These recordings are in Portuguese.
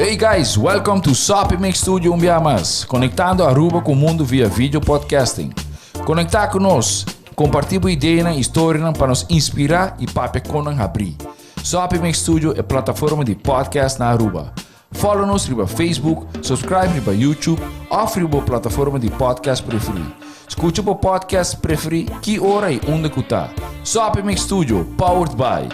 Hey guys, welcome to SAP Mix Studio Umbiamas, conectando Aruba com o mundo via vídeo podcasting. Conectar conosco, compartilhar ideias e histórias para nos inspirar e para conan abrir. SAP Mix Studio é plataforma de podcast na Aruba. Follow-nos no Facebook, subscribe no YouTube ou na plataforma de podcast preferida. Escute o podcast preferido que hora e onde que está. SAP Mix Studio, powered by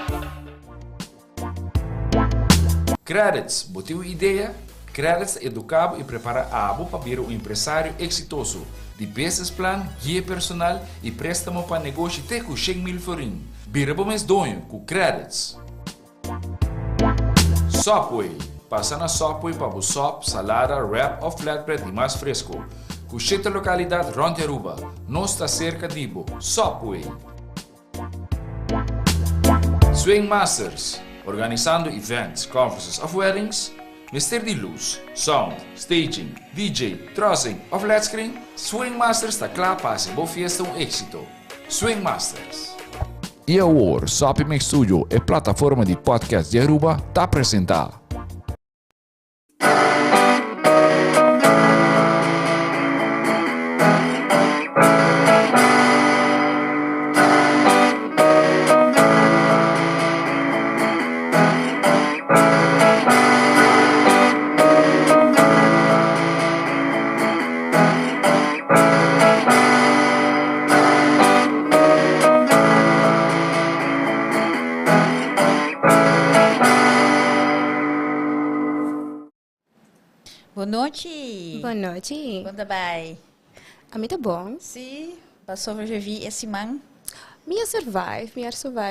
Credits, botou ideia? Credits educava e prepara a abo para vir um empresário exitoso. De business plan, guia personal e préstamo para negócio até com 100 mil florim. Vira bom mês donho com Credits. Subway. Passa na Subway para o sop, salada, wrap ou flatbread e mais fresco. Com 7 localidades rond Aruba. Nós está cerca de Ibo. Subway. Swing Masters. Organizando events, conferences of weddings, Mister de luz, sound, staging, DJ, trussing of LED screen, Swing Masters está claro para ser boa fiesta éxito. Swing Masters. E agora, SAP Mix Studio é plataforma de podcast de Aruba, está apresentar. Boa noite. Boa noite. Quando vai? A mim tá bom. Sim, para sobreviver esse man. Minha survive.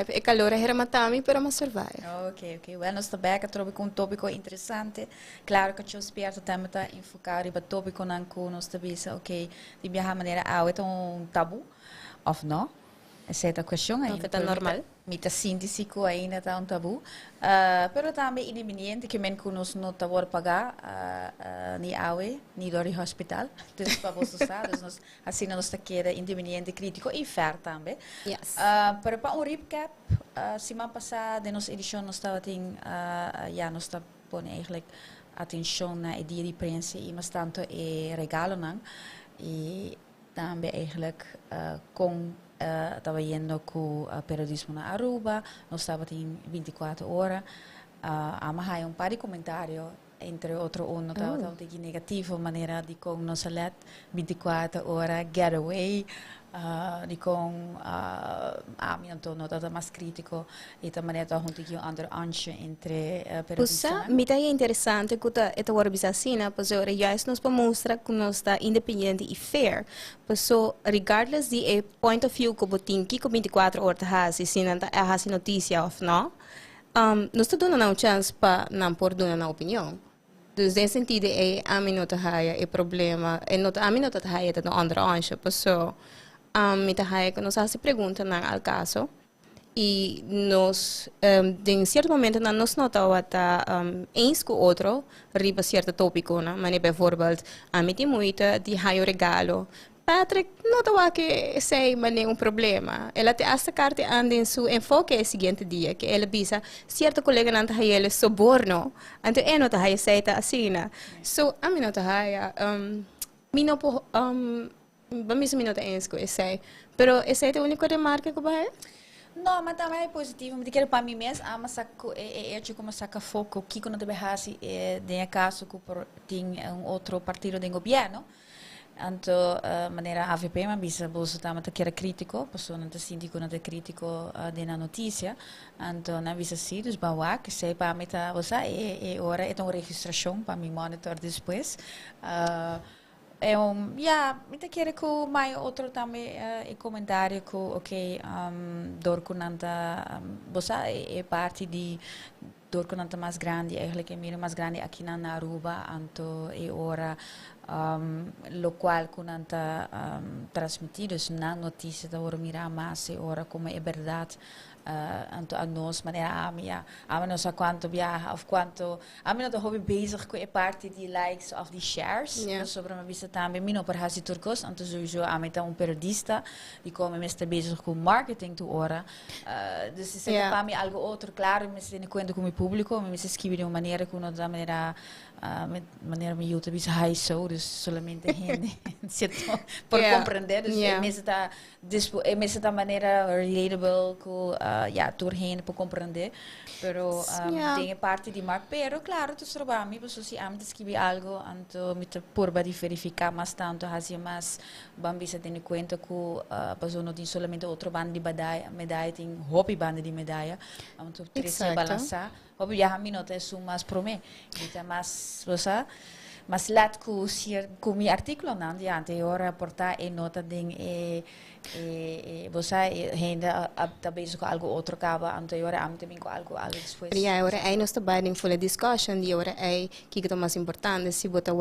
É calor a rematami, pero ma survive. Ok. Well, nós também que com um tópico interessante. Claro que eu espero também tá enfocar em tópico não com nós também, ok, de minha maneira é um tabu, ou não? Essa é a questão ainda. É normal. Mita síndico ainda está um tabu. Pero também independente que men conosco não tá por pagar ni awe ni do hospital. Então para você sabe, nós assim nós tá queira independente crítico e fair também. Yes. Pero para um recap, semana passada nossa edição nós estava nós está pondo eigenlijk atenção na dia de prensa e mas tanto regalo não e também eigenlijk com estava indo com o periodismo na Aruba, nós estávamos em 24 horas. Há um par de comentários, entre outros, estava de negativo, maneira de com nossa let 24 horas, getaway, de com então não estava mais crítico, e também estava junto com um outro ancho entre periodismo. Puxa, me tá interessante que esta hora bisa assim, pois ora juist nos mostra que nós está independente e fair. Pois regardless de point of view que botin que com 24 horas hasi, se não é hasi notícia ou não, nós está dando uma chance para não pôr uma opinião. Dus nesse sentido a mim não tá é problema, a mim não tá é no outro ancho, pois me tá que nós se pergunta ao caso. E nós, em certo momento, nós notamos que eens com o outro, riba certo tópico, mas bijvoorbeeld, a mim tem muito de raio regalo. Patrick notava que sei, mas nenhum problema. Ela te esta carta anda em seu enfoque o seguinte dia, que ela bisa certo colega não tá ele soborno, então é não tá sei tá assim, so a mim não tá mim não vamos me notar eens com esse, pero esse é o único remarque que vai. Não, mas também é positivo. Mas para mim mesmo, como saca foco, que quando te behasi, de caso que tem outro partido de governo, então, maneira AVP, mas bisa bolsa também te quer crítico, pessoa não te sente que não te crítico de na notícia, então na bisa sim, dus bawa que sei para mim tá, você é hora é uma registração para mim monitor depois. Me quero que mais outro também comentário que ok door kunanta bosa é parte de door kunanta mais grande eigenlijk é meer mais grande aqui na Aruba anto é hora lo qual kunanta transmitidos na notícia da hora mirar mais é hora como é verdade Anto a nós, maneira a não sei quanto viaja, of quanto, a mim não estou hobby bezig com a parte de likes of de shares, Yeah. sobre uma vista também, mim não para hasi turcos, anto sowieso a mim tá periodista, e como me está bezig com marketing tu ora, dus se Yeah. para mim algo outro, claro, me se conta com o público, me se escreve de uma maneira que não da maneira me YouTube is high so, dus solamente gente, por Yeah. compreender, dus Yeah. me está maneira relatable com tour gente por compreender, pero Yeah. tem parte de marca, pero claro, tu trabalho, me pessoa se ame escrever algo, anto me te porba de verificar mais tanto, hasia mais bambisa tem conta com pessoa não tem solamente outro bando de medalha, tem hobby bando de medalha, anto três balançar, hobby já me nota isso mais pro me, então mais você mas laat com o meu artigo não de ante hora portar e nota ding você ainda está bezig com algo outro caba ante hora am também com algo depois. Ja, ora é nós trabalhamos full discussion, e ora é que é o mais importante, se botar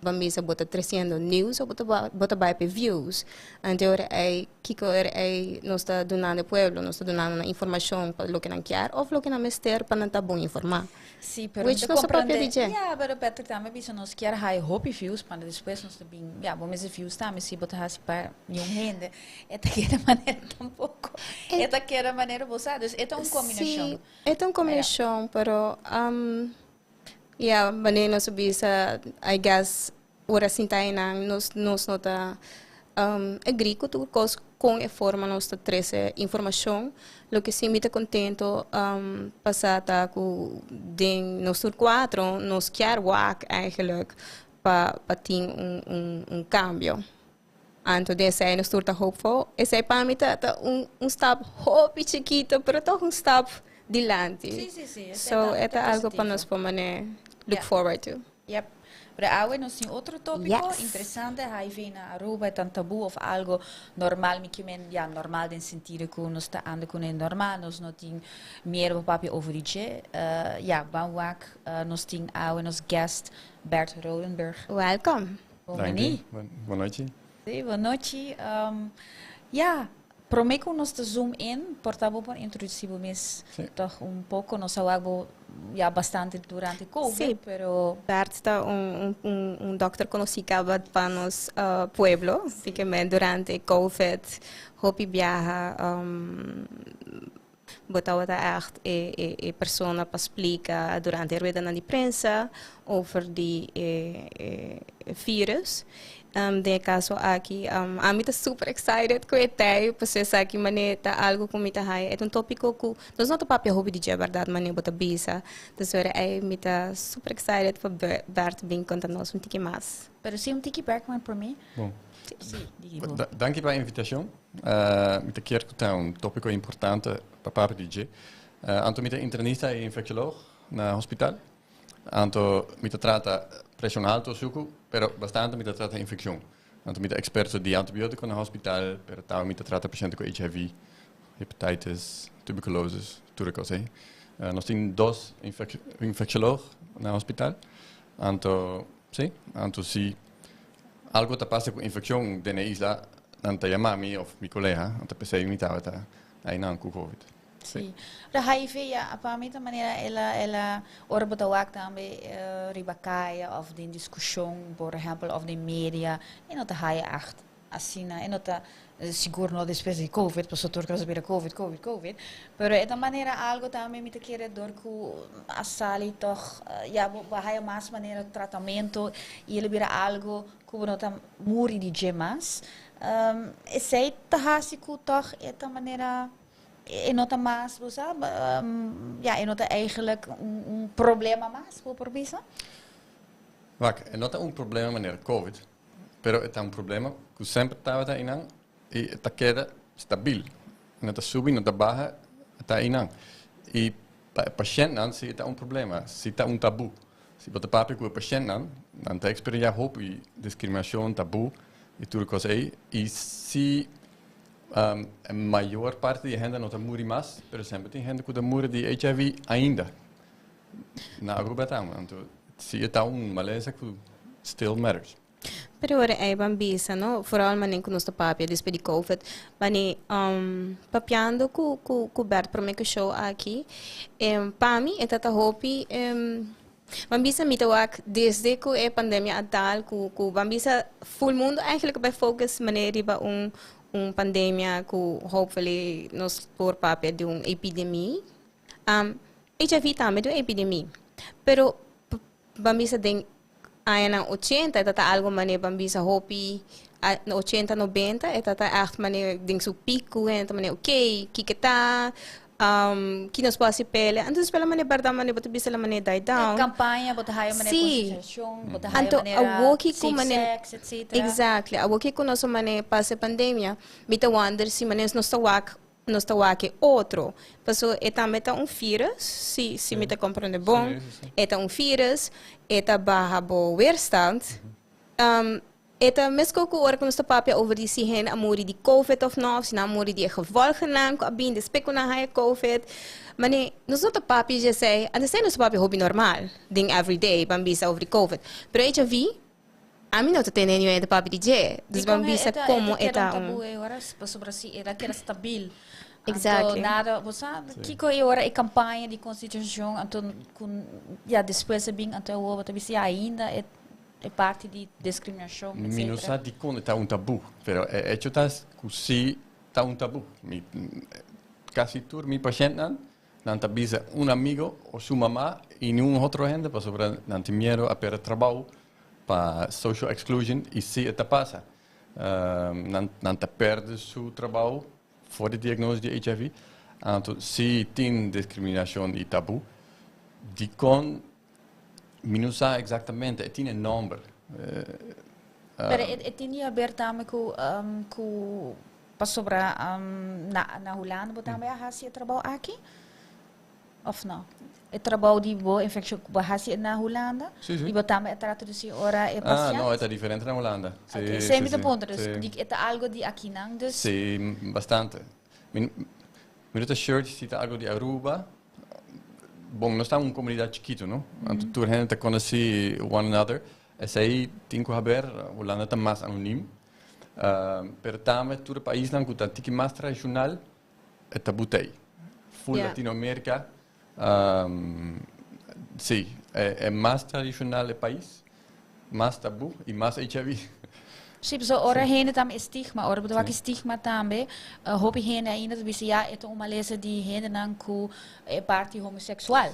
bambisa bota 300 news ou bota vai para views. Então ora é que ora é nós está donando ao pueblo, nós está donando informação para o que não quer ou o que não mister para não estar bom informar. Sim, pero Which não se próprio DJ. Ja, pero Peter também bisa nós quer high hope views para depois nós também, bom esse views também se botar hasi para nenhum rende. Esta que é maneira tampouco. Esta que é maneira você, é uma combinação. Sim, é uma combinação, pero maneira nós bisa, I guess, ora sintai nang nós nota agricultura com a forma nós ta trazer informação, lo que sim me tá contento passar tá com den nós quatro nós quer work eigenlijk para ter cambio. Anto desse aí nós tá hopeful, esse aí para mim tá step hope chiquito, pero toch step dilante. Sim. So é algo para nós para look forward to. Yep. Para agora nós tem outro tópico Yes. interessante, aí vem na Aruba, é um tabu ou algo normal, normal no sentido que nós está andando com o normal, nós não tem meer papi over die banwak, nós tem agora nos guest Bert Rodenberg. Welcome. Dank u. Boa noite. Sim, boa noite. Prometo nós te zoom in, portanto, para introduzir mes toch pouco, nós algo bastante durante COVID, Sim. pero Bert está doctor conhecido para nos pueblo, porque durante COVID, hopi viaja, botava echt persona para explicar durante a rueda na imprensa over die virus. De caso aqui, a mim está super excited com a ideia, porque sei que maneira algo com mita hai, é tópico que nós não topamos a hobby de verdade, maneira bota bisa, então é mita super excited para Bert bem contar nós tique mais. pero sim tiki Bergman para mim. Bom, Sim, dank u pela invitação. Met een keer que um tópico importante para o DJ. Anto met internista e infeccioloog na hospital. Anto met trata pressão alta suco, pero bastante met trata infecção. Anto met expertos de antibiotica na hospital, pero tal met trata paciënten com HIV, hepatitis, tuberculose, tuberculose. Nós temos dois infecciologos na hospital. Anto se algo está passa com infecção de na isla, anta chamar-me ou meu colega, anta pensei me estava aí não com COVID. sim. Da HIV para mim também ela ora bota wak também ribacaia of de discussão, por exemplo, of de media, e não tá hai acht. Assim, e não tá seguro não depois de COVID, para sotor que saber COVID, pero é da maneira algo também me te querer dor que a sali toch vai mais maneira tratamento e ele vira algo que não tá muri de gemas. Sei tá hasi que toch é da maneira e nota mais, você e nota eigenlijk problema mais por bisa? Wacht, é nota problema maneira COVID, pero é problema que sempre estava aí não e está queda stabil, não está subindo, não está baixa, está aí não. E paciente não se está problema, se está tabu, se bota papo com o paciente não está experiência roupa e discriminação tabu e tudo coisa aí e se a maior parte da gente não está muri mais, por exemplo, tem gente que está muri de HIV ainda na Aruba então se está maleza que still matters. Pero ora ay bambisa, no? Vooral manin kunos ta papia después de COVID. Mani papiando ku Bert pro me show aqui. Pami etata hopi bambisa mitawak desde ku pandemia atal ku bambisa full mundo eigenlijk bij focus maneer ba pandemia ku hopefully nos por papia de epidemia. HIV também de epidemia. Pero bambisa den ayan ng 80, tata algo mani bambisa hopi, 80, 90, tata echt mani ding su pico, mani okay, kikita, kinos pa si pele, antos pala mani barda mani bato bisa la mani die down. Campaña, bota hayo mani konsensasyon, bota hayo Anto awoki ko mani, sex, etc. exactly, awoki ko no so mani pase pandemia, mita wonder si mani nos tawake outro. Paso eta meta vírus, se meta compreende bom, eta vírus, eta barra bo weerstand. Eta mesco ku ora nos papia over die si hen amori di COVID of no, si na amori die gevolgen nan ko abin de speko na haye COVID. Mane nos not papia je sei, and sei nos papia hobby normal, ding every day bambisa over die COVID. Pero HIV a mim não tem nenhum de papi DJ. Dus bambisa como eta tabu agora sobre si era que era stabil. Exactly. Nada, você kiko agora a campanha de constituição, então com já depois bem até o outro se ainda é parte de discriminação. Mi sa di con está tabu, pero hecho tas così está tabu. Casi tur mi paciente nan tabisa amigo o su mamá y otro gente para sobre nan miedo a perder trabajo para social exclusion y si eta pasa. Nan perde su trabajo voor de diagnose de HIV. Então, se tem discriminação e tabu, die kon minusa exatamente, tem um número. Pero tinha aberto também com para sobre na Holanda, botar também a raça trabalho aqui, ou não? O trabalho de boa infecção com a raça na Holanda, e botar também a trato de si ora é paciente. Ah, não, é diferente na Holanda. Okay, sempre de ponto, é algo de aqui não, dus. Sim, bastante. Minuto shirt zit algo de Aruba. Bom, nós estamos uma comunidade chiquita, não? Então, toda a gente conhece one another. Esse aí tem que haver, Holanda está mais anônimo. Pero também todo o país não que está mais tradicional é tabutei. Full Latinoamérica, sim, é mais tradicional o país, mais tabu e mais HIV. Sim, so ora heen tam stigma, ora bedoel ik stigma também. Hobby heen ainda de bisa ja het uma lesa die heen nan ku parte homoseksual.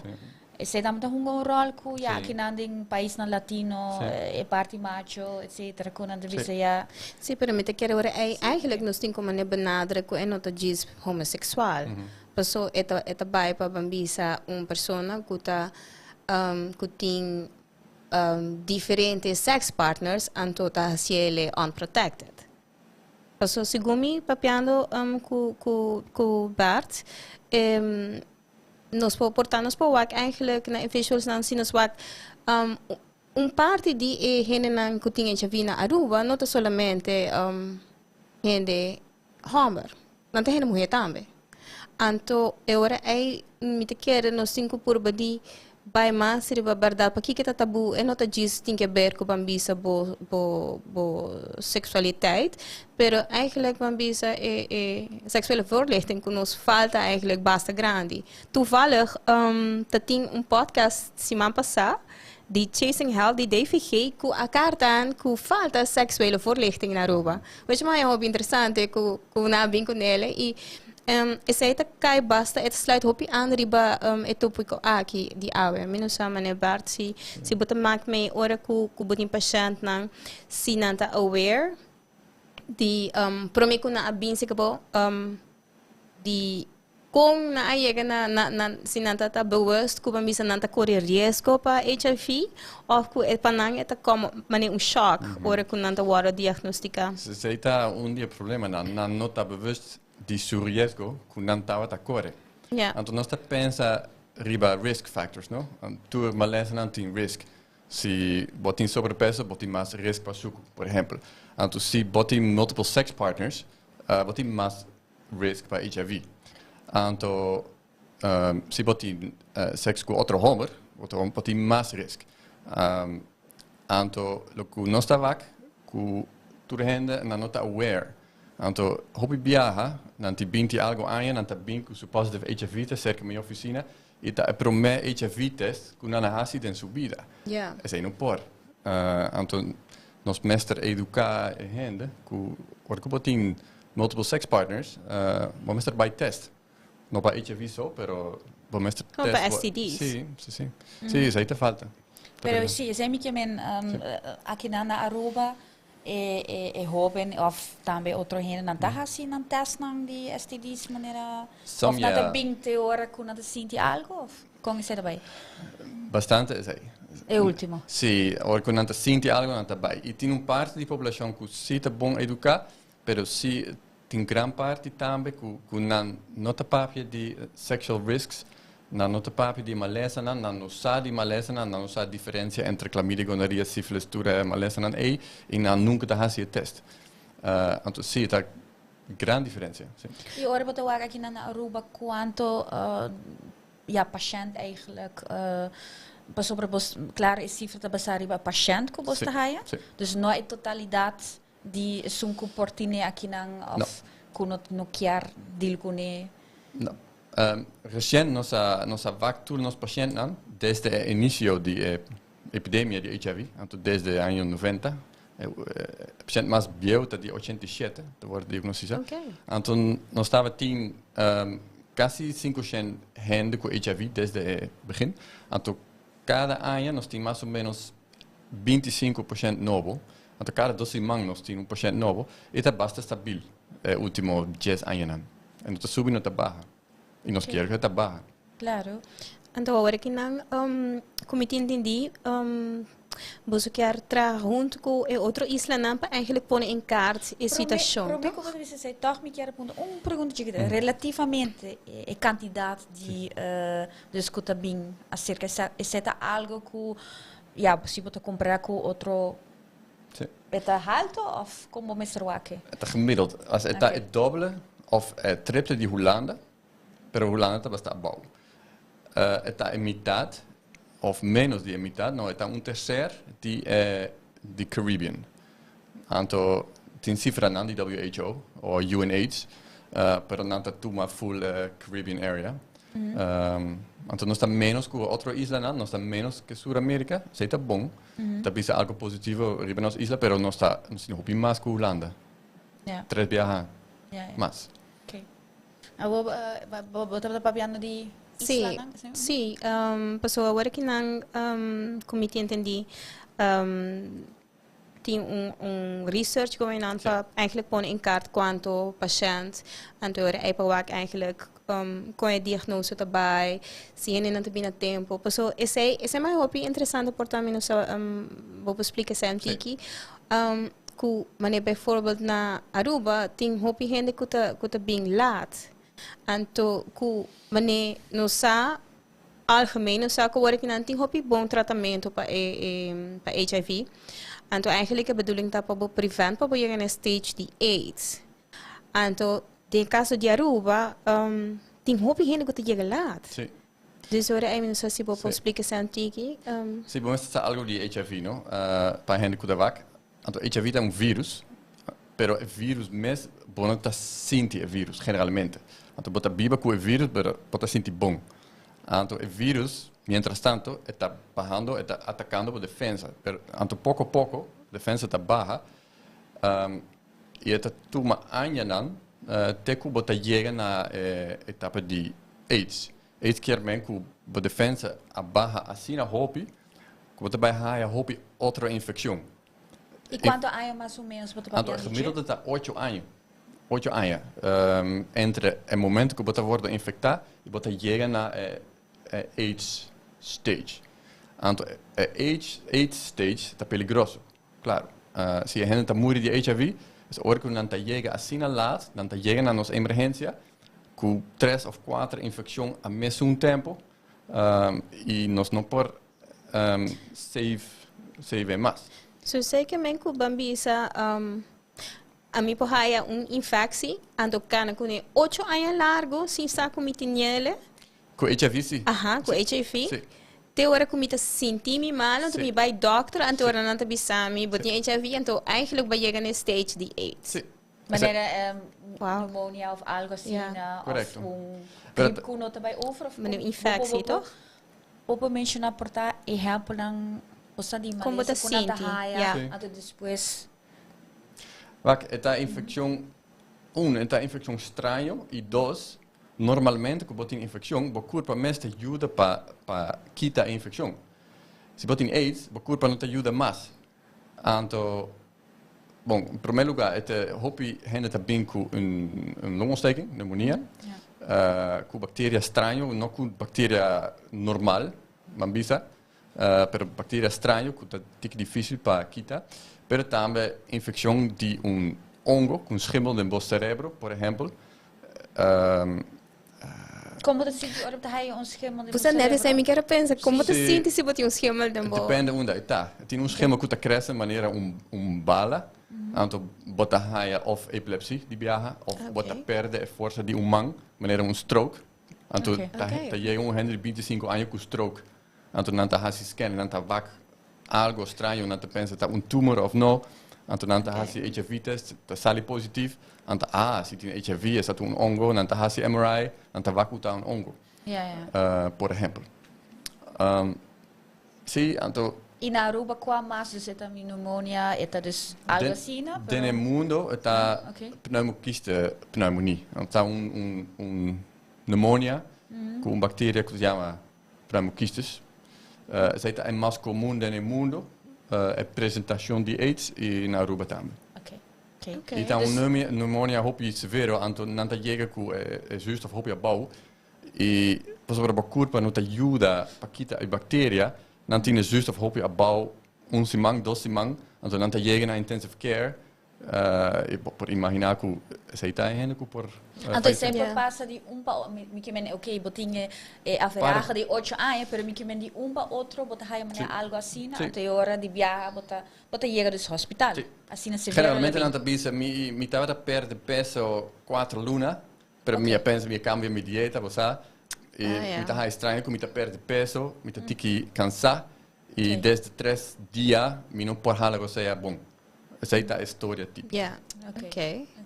Sei tam da hungo rol ku ja kinanding país na latino parte macho etc. Kunan de bisa ja. Sim, pero me te quero ora eigenlijk nos tem como ne benadre ku en nota diz homoseksual. Paso eta bai pa bambisa persona ku ta ku ting diferentes sex partners anto ta siele unprotected. Paso sigumi papiando ku Bert nos portarnos po wak eigenlijk na visuals nan sinos wak parte di hene nan kuting chavina Aruba not solamente hende homer nante hene mujer tambe anto ora ai mi te quer nos cinco por badi by mas riba verdade para que tá tabu é nota diz tem que ver com bambisa bo seksualiteit pero eigenlijk bambisa seksuele voorlichting que nos falta eigenlijk basta grande toevallig tem podcast semana passada de Chasing Hell die DVG ku akartan ku falta seksuele voorlichting na Aruba weet je maar heel interessante ku na bem com ele e essa aí cai basta het sluit hopi aan riba etopico aqui di awe minus sama ne Bart si bota mak me ora ku butin patient nang si nanta aware di promico na abin se kabo di kung na ayega na si nanta ta bewust ku bambisa nanta correr risco pa HIV of ku panang eta como mane shock ora ku nanta wara diagnostica se tá dia problema na nota bewust di su riesgo cu nantawa ta core. Anto nós pensa riba risk factors, no? Tu malesa não tem risk. Se botin sobrepeso, botin mais risk para suco, por exemplo. Anto se botin multiple sex partners, botin mais risk para HIV. Anto se botin sex com outro homem, botin mais risk. Anto lo cu nós tavak que toda gente não está aware. Então, hobby viaja, não te binti algo aan, não te binti su positive HIV test cerca minha oficina e tá promé HIV test que não há sido em sua vida. Yeah. É não por. Então, nós mestre educar a gente que o tem multiple sex partners, o mestre by test. Não para HIV só, pero o mestre test. Como para STDs. Sim. Sim, isso aí te falta. Pero sim, é que aqui na Aruba é jovem ou também outro gente não está assim não test não de STDs maneira Some, of nada yeah. 20 horas que nada sente algo como isso daí Bastante é aí. é o último Sim, agora que não sente algo não está bem. E tem parte da população que sim está bom educar, mas sim tem grande parte também que não está papia de sexual risks, não está papia de maleza, não sabe de maleza, não sabe a diferença entre clamídia, gonorreia, sífilis, tura, maleza e não nunca está fazendo teste. Então sim, está grande diferença. Sim. e agora vou te aqui na Aruba quanto paciënt eigenlijk pas op klaar is cifra te basari ba patiënt ko bosta haya dus no é totalidade de sun comportine aqui nang of kunot no kiar dilkune não recente nossa vacina nos pacientes desde o início da epidemia de HIV então desde o ano 90 o paciente mais velho está de 87 te wordt diagnosticado então nós estava tendo quase 500 gente com HIV desde o begin. Então, cada ano nós temos mais ou menos 25% novo. Então, cada 12 semanas nós temos 1% novo. E está bastante estável nos últimos 10 anos. Então, está subindo, está baixa. E nós queremos que está baixa. Claro. Então, agora que não, como eu entendi, você quer trazer junto com outra isla para eigenlijk pôr em kaart a situação. Para mim, como você disse, toch me quero perguntar pergunta relativamente a quantidade de escuta bem acerca de algo que possível te comprar com outro é alto ou como mestre aqui? É gemiddeld. Als het okay. Het dubbele of het tripte die Hollanda, pero Hollanda está bastante bom. Het está in metade of menos de metade, não, está terceiro de Caribbean. Então, tem cifra não de WHO ou UNAIDS, pero não está uma full Caribbean area. Então, nós estamos menos que outra isla, não, nós estamos menos que Sul-América, isso está bom. Está bisa algo positivo riba nossa isla, pero nós estamos mais que Holanda. Yeah. 3 viajar. Mais. Okay. Vou papiando de Sim, passou agora que não, como eu entendi, tem research going on para eigenlijk pôr em kaart quanto paciënt, então é para eigenlijk com a diagnose também, se ele não tem tempo, passou esse é mais interessante por também não vou explicar sempre aqui. Que maneira bijvoorbeeld na Aruba tem hopi gente que tá bem laat. Então, wanneer nós algemeen nós que não tem hopi bom tratamento para HIV. Então, eigenlijk a bedoeling tá para prevent para chegar na stage de AIDS. Então, no caso de Aruba, tem hopi gente que tá chega laat. Sim. Dus agora aí não sei se vou explicar aqui. Sim, bom, isso é algo de HIV, não? Para gente que tá vac. Então, HIV é vírus, pero o vírus mesmo, bom, está sente o vírus, generalmente. Então, bota biba com o vírus, pero bota sente bom. Então, o vírus, mientras tanto, está bajando, está atacando a defesa. Então, pouco a pouco, a defesa está baixa, e está toma anos, até que bota chega na etapa de AIDS. AIDS quer bem que a defesa baixa assim na roupa, que bota baixa a roupa outra infecção. E quanto anos mais ou menos para papiar? Então, gemiddeld está 8 anos. 8 anos. Entre o momento que você wordt infectado e você chega na AIDS stage. Então, AIDS stage está perigoso. Claro. Se a gente está morrendo de HIV, é hora que não chega assim na lado, não chega na nossa emergência, com 3 ou 4 infecções ao mesmo tempo, e nós não podemos save mais. So sei que men ku bambisa a mi pohaya infectie ando kana kune 8 anos largo sin sa ku mitinele com HIV sim. Aha, com HIV. Sim. te ora comita sentimi mal, en toen bij dokter, en toen ora bisami, but die HIV, en toen eigenlijk bij je stage die AIDS. Sì. Wanneer Wow. pneumonia of algo assim, Ja. of griepkuno erbij over. Of Met een infectie, toch? Opa menciona portar exemplo ng usa di Como malesa te kung senti? natahaya Yeah. ato depois Vak, esta infección, esta infección estranho, y dos, normalmente, cuando tiene infección, bo culpa más te ayuda para quitar la infección. Si vos tienes AIDS, bo culpa no te ayuda más. Anto, bon, in primer lugar, het hobby gente te bien con een longontsteking, pneumonia. Con bacteria estranho, no con bacteria normal, mambisa. Pero bacteria estranho, que é difícil para quitar. Pero também infecção de hongo, com schimmel no bos cerebro, por exemplo. como te senti ora te haya ons schimmel de Você nem sei me quer pensar como te Sim. sente se botar schema de boa. Depende onde está. Tem schimmel que cresce de maneira bala. Anto bota haia of epilepsie die viaja, of bota perde a força de man, maneira stroke. Anto tá chega gente de 25 anos com stroke. Anto não tá se scan, não tá vac algo estranho, não tá pensa tá tumor of no. Anto não tá se HIV test, tá sali positivo. Anto se tem HIV, é ongo, não tá se MRI, não tá vac tá ongo. Por exemplo. Sim, anto e na Aruba qua mas dus eta pneumonia eta dus algo assim, né? Den mundo está pneumonia. Está pneumonia com uma bactéria que se chama pneumocystis. Essa é mais comum no mundo. A apresentação de AIDS e na Aruba também. Então, pneumonia é severo, então não chega com zuurstof op je bouw. E, pas op de culpa não te ajuda para quitar a bactéria. Dan tiene zuurstof op je bouw, simang, 2 simang, en dan llega na intensive care, por imaginar que se está en por. Então sempre passa de que men botinha average de 8 anos, pero que men de para outro, bota hai algo assim, até hora de viajar, bota chega do hospital. Assim na severa. Generalmente não te bisa, mi estava perde peso 4 luna, pero mi pensa mi cambia mi dieta, você. Me está estranho que me perde peso, me está cansado e desde 3 dias me não pode falar que seja bom. Essa é a história típica.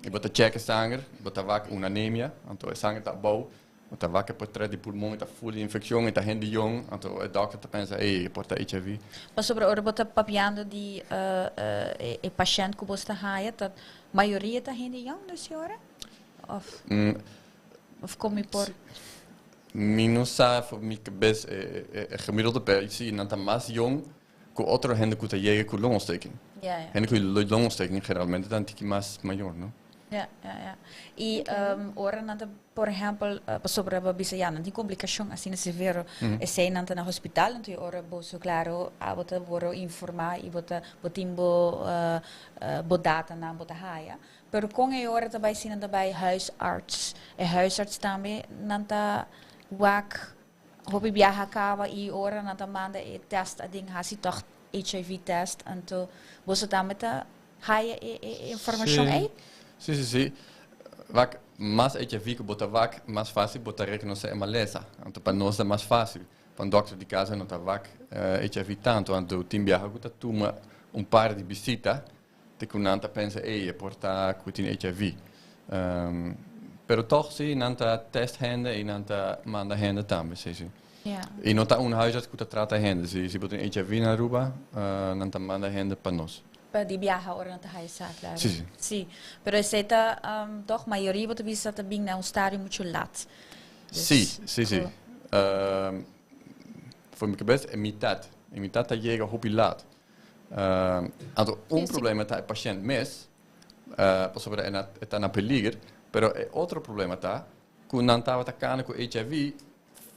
E bota check sangue, bota vaca uma anemia, então a sangue está bom, bota vaca por trás de pulmão, está full de infecção, está gente jong, então o dokter pensa, porta HIV. Mas sobre ora bota papiando de paciente que você haia, a maioria está gente jong, na senhora? Of kom je por Minusa voor mijn cabeça gemiddelde persie não está mais jong que outro gente que chega com longontsteking. Gente com longontsteking geralmente dan tiki mais maior, não? E ora nanta, por exemplo, sobre a bisa não tem complicação assim severo, é sei nanta na hospital, então ora boso claro, a bota voro informar e bota botimbo bodata na bota haia. Pero com a ora também sim nanta by huisarts, e huisarts também nanta wak hopi viaja acaba e ora nanta manda e test a ding hasi toch HIV test, então você também tá haia informação aí? Sim. Vak mais HIV que bota vak, mais fácil botar reconocer a maleza. Então para nós é mais fácil. Para o doctor de casa não tá vak HIV tanto, então o time viaja que toma par de visita, de que não tá pensa porta que tem HIV. Pero toch sim, não tá test hende e não tá manda hende também, sim. E não tá huisarts que trata hende, se botar HIV na Aruba, não tá manda hende para nós. De viaja ora na haisa, claro. Sim. Pero essa toch maioria você vê que bem na estádio muito lat. Sim. Voor mijn cabeça é metade. E metade tá chega hopi laat. Então, problema tá o paciente mes, sobre está na peligro, pero é outro problema tá, que não estava atacando com HIV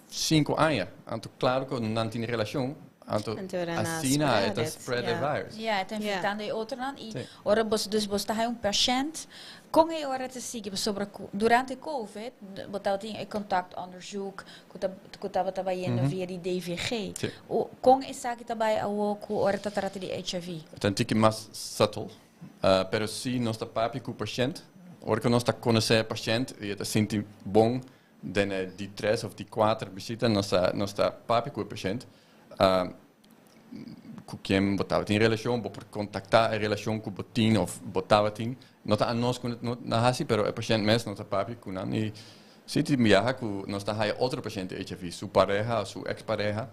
5 anos. Então, claro que não tem relação. Assim é spread the virus. Está infectando e outro não. E ora você tá paciente com a hora te seguir sobre durante a COVID, botar tem contactonderzoek, que estava trabalhando via de DVG. Com essa que também a hora te trata de HIV. Então tem que mais subtle, pero se nós está papi com o paciente, ora que nós está conhecer o paciente e está sente bom, de 3 ou de 4 visitas nós está papi com o paciente. com quem botava em relação, vou por contactar a relação com o botin ou botava tin, não tá a nós com na hasi, pero é paciente mesmo, não tá papi com nan e se te viaja com nós tá aí outro paciente HIV, sua pareja, sua ex-pareja,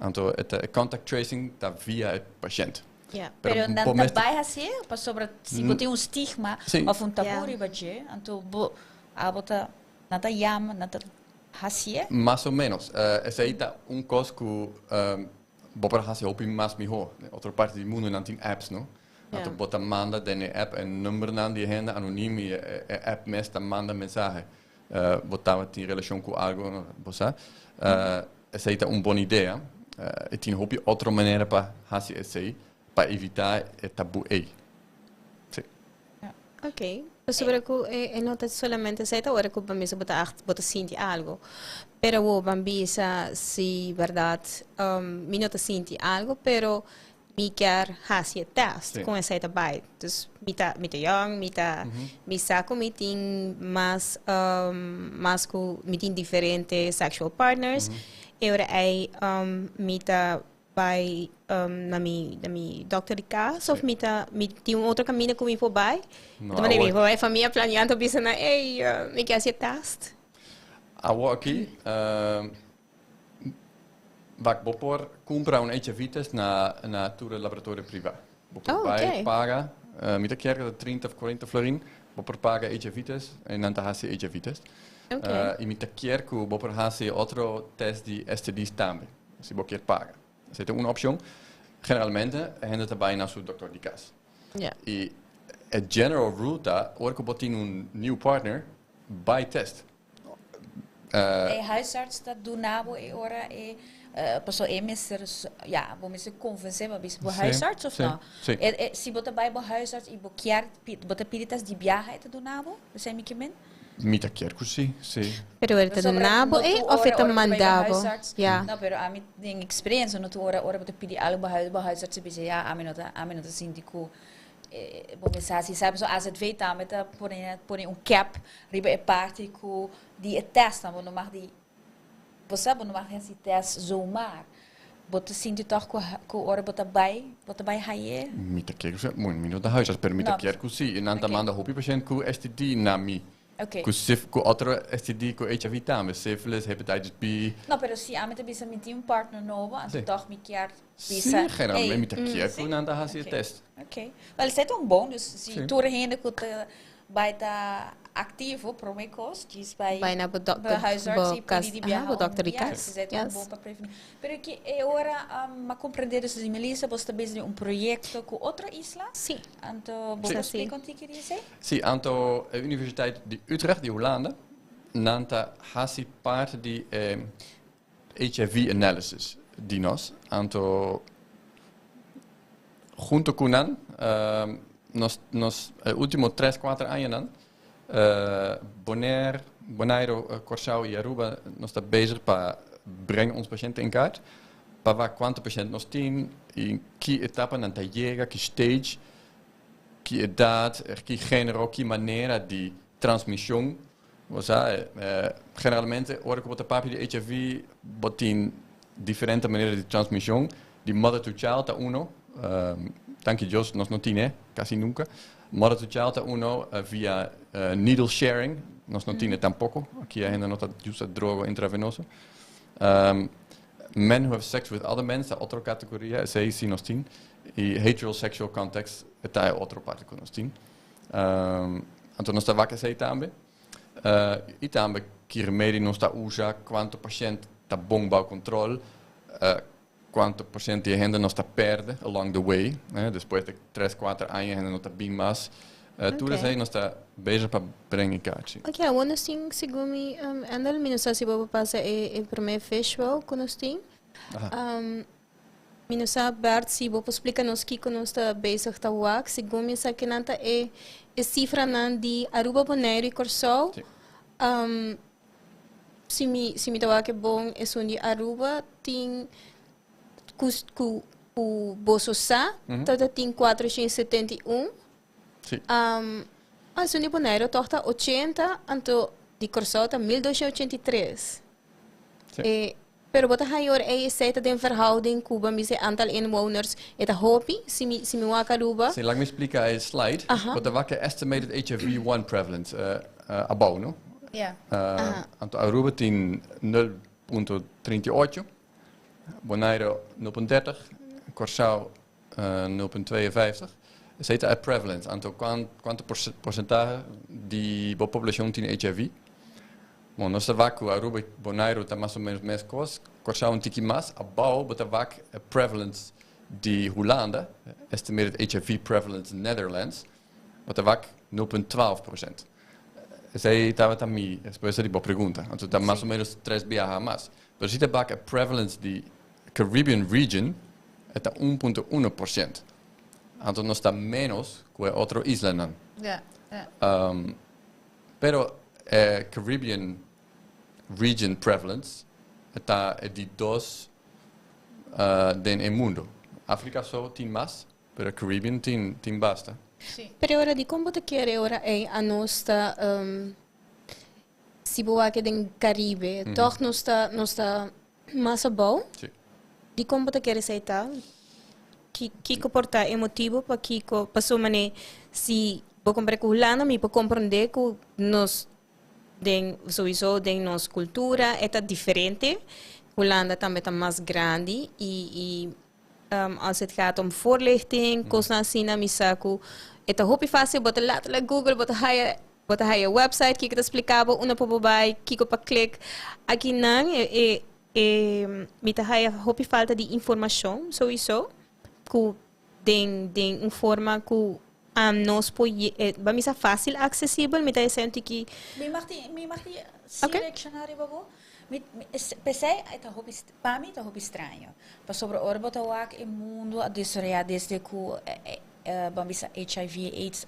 então é contact tracing tá via o paciente. Yeah. Pero Pero dan po mes- tabay hasi, pa sobra si bote um stigma Sim. of um tabu Yeah. riba je, anto bota nata yam, nata hasi. Mais ou menos. Essa aí tá coisa que bopper hasi hopi mais melhor. Outra parte do mundo não tem apps, não? Então bota manda dentro app en nummer na die hende anoniem e app mesta manda mensagem. Botava tem relação com algo, bossa. Essa aí tá boa ideia. E tem hopi outra maneira para hasi essa aí. Para evitar o tabu aí. Sim. Ok. Sobre que não é solamente essa hora que vamos botar sentir algo, pero o bambisa se verdade me não sentir algo, pero me quer fazer teste com essa bai. Dus me young, me saco me tem mais com me tem diferentes sexual partners. Eu aí me by na mi doctor de casa of me tem outro caminho que me for by então me vai família planeando bisa na me quer ser test Aqui vou por comprar HIV test na tua laboratório privado. Vou por paga me quer 30 of 40 florin, vou por paga HIV test e não tá hasi HIV test. E me quer que vou por hasi outro test de STDs também. Se vou quer paga. Essa é uma opção. Geralmente, a gente trabalha na sua doutor de casa. E a general rule tá, hora que eu botei new partner, by test. Huisarts dat doen nabo e ora e passo mister ja, vamos se convencer mas bo huisarts of não? Se bota bij bo huisarts e bo kiar bota piritas di viaje te do nabo, você me que Mita quer que sim. Pero ele tá nabo of ele tá mandado. Não, pero a mim tem experiência no tu ora bota pedir algo bo huisarts e dizer ja, a mim não tá sindico bom mensagem sabe só as het weet dan met porem cap riba parte ku die test dan no mag die você no mag esse test zomaar bota sinto toch ku ora bota by haie Mita quer que muito minuto da huisarts, pero mita quer que sim. E não tá manda hopi patient ku STD na mi. Okay. Com outro STD com HIV também, sífilis, hepatitis B. Não, pero se a meta bisa met um partner novo, então toch me quer bisa. Sim, geralmente me quer que não dá esse teste. Ok. Wel, isso é bom, dus se tu rende que vai estar ativo por uma coisa, diz vai na huisarts e pedir de viajar. Doctor de casa. Isso é bom para prevenir. Pero que é hora a compreender isso de Melissa, você está bezig um projeto com outra isla? Sim. Então, você explica o que queria dizer? Sim, então a Universiteit de Utrecht, de Holanda, nanta hasi parte de HIV analysis de nós. Então, junto com nos últimos 3-4 anos, Bonaire, Curaçao e Aruba, nós estamos bezig para brengen ons patiënten in kaart. Para ver quanto patiënten nós temos e que etapa não está chega, que stage, que idade, que gênero, que maneira de transmissão. Generalmente, hora que você papi de HIV, botin diferente maneira de transmissão. De mother to child, uno. Dank je Jos, nós não temos, quase nunca. Mother to child, uno, via needle sharing. Nós não temos tampouco. Aqui ainda não está justo droga intravenoso. Men who have sex with other men, essa é outra categoria, essa aí sim nós temos. E heterosexual context, essa é outra parte que nós temos. Então nós estamos aqui também. E também que remédio nós estamos usando, quanto paciente está bom para o controle, quanto paciente de gente nós está perde along the way. Depois de 3-4 anos, ainda não está bem mais. Tudo isso aí nós está bezig para brengen kaartje. Ok, a nós temos, segundo me, andal minusa se vou passar o primeiro festival que nós temos. Minusa Bert, se vou explicar nos que nós está bezig tá wak, segundo me sa que nanta é cifra nan de Aruba, Bonaire e Curaçao. Se me tá wak é bom, é onde Aruba tem o bolso sa, toda tem 471. Sim. Onde Bonaire torta 80, então de Curaçao tá 1283. E Pero wat hij hoor, hij zei dat in verhouding Cuba met zijn aantal inwoners, het hobby, si mi waka Aruba. Sim, lá me explica a slide. Wat de wakker estimated HIV-1 prevalence above, no? Ja. Anto Aruba tem 0,38, Bonaire 0,30, Curaçao 0,52. Zeta a prevalence, anto quanto porcentaje de população tem HIV. Bom, nós vacu Aruba, Bonaire está mais ou menos mais coisa, Curaçao um tiki mais, above, bota vac a prevalence de Holanda, estimated HIV prevalence Netherlands, bota vac 0,12%. Zij estava também, depois de boa pergunta, então está mais ou menos 3 BH mais. Mas se você a prevalence de Caribbean region, está 1,1%. Então nós está menos que outro isla não. Ja. Pero Caribbean region prevalence está de 2 den mundo. África só tem mais, pero Caribbean tem basta. Sim. Pero ora di como te quiere ora a nossa si boa que den Caribe, toch nossa massa bom. Sim. Di como te quiere sei tal? Kiko porta emotivo para Kiko passou mané si vou comprar com Holanda, me para compreender que nós den sowieso den nos cultura é diferente. Holanda também está mais grande e als het gaat om voorlichting, kosten zien aan misaku. Het is heel fácil, bota lá na Google, bota aí a website, que te explicava, uma pobobai, kiko pa click. Aqui não, me tá aí heel falta de informação, sowieso, que den forma que nós pode, vamos a fácil acessível, me tá dizendo que Me mag die selecionar babo. Pensei, para mim, é hobby estranho. Para sobre o orbo tawak e mundo a desoriar desde que vamos HIV AIDS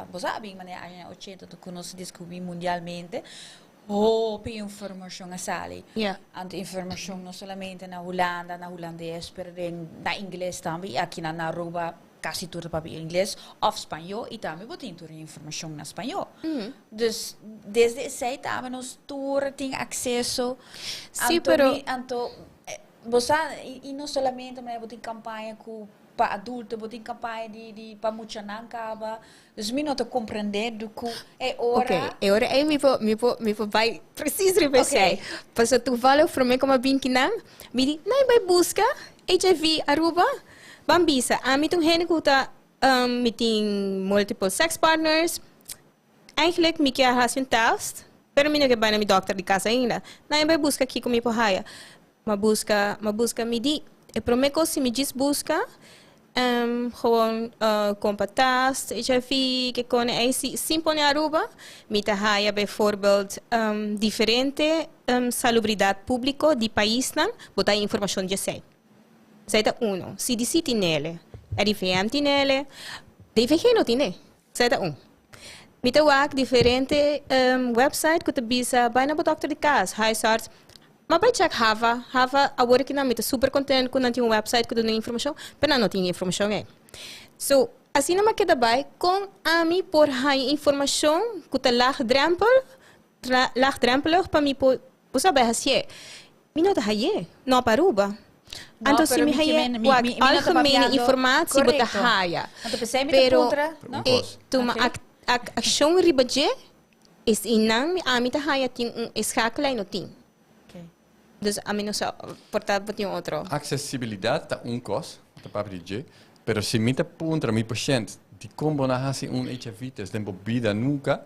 você sabe, mas anos 80 que nós descobrimos mundialmente. Hobby informação a sali. Ante informação não somente na Holanda, na holandês, mas na inglês também, aqui na Aruba. Quase tudo para inglês ou espanhol e também botem toda a informação na espanhol. Dus desde esse estava nós todos tem acesso. Sim, pero você e não somente mas botem campanha para adulto, botem campanha de para muita não acaba. Dus me não te compreender do que é hora. Okay, é hora aí me vou vai preciso repetir. Porque tu valeu para mim como bem que não, me diz, não vai buscar HIV Aruba. Bambisa, met een henekuta meeting multiple sex partners. Eigenlijk me quer hacer test, pero me não quer na dokter de casa ainda. Não vai buscar aqui comigo haia. Mas busca me di. E prometo se me diz busca, gewoon compa test, HIV, que com aí sim põe Aruba, me tá haia bijvoorbeeld diferente salubridade público de país não, botar informação de sei. Zeta 1. CDC tem nele. RIVM tem nele. DVG não tem nele. Zeta 1. Mita wak diferente website que te bisa bijna bij dokter de casa. Huisarts. Maar bij check Hava. Hava, agora que não mita super contente com não tem website que dá informação. Mas não tem informação aí. So, assim não me queda bem com a mim por hai informação que te laagdrempelig para mim por saber assim. Me não te haie. Não para Aruba. Então, se me haia algemene informatie bota haia. Pero tuma action ribaje is inang amita haia tin escakelai no tin. Dus a menos portar botin outro. Accessibilidade está cost, tá para dizer, pero se mita puntra mi paciente de como na hasi HIV test den bobida nunca,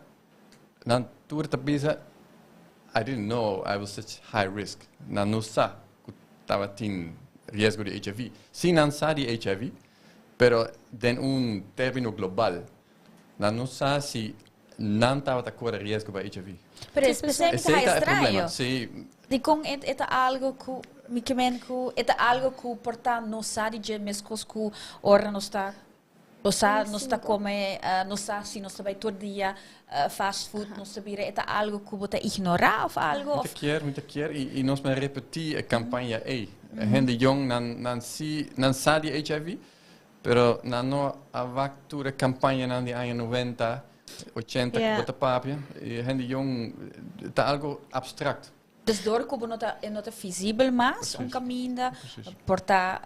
nan tour ta bisa I didn't know I was such high risk. Na não sa estava tem risco de HIV. Sim, não sabe de HIV, pero den termino global. Não sabe se não estava com risco de HIV. Pero es estranho. Sim. De com é algo que é algo que portanto não sabe de mesmo que ora não está não está come não está se não está vai todo dia fast food não sabia é algo que você ignorar ou algo muita quer e nós me repetir a campanha gente jong não sabe HIV pero não a campanha na de anos 90 80 bota papia gente jong está algo abstract Dus door que nota visível mais caminho porta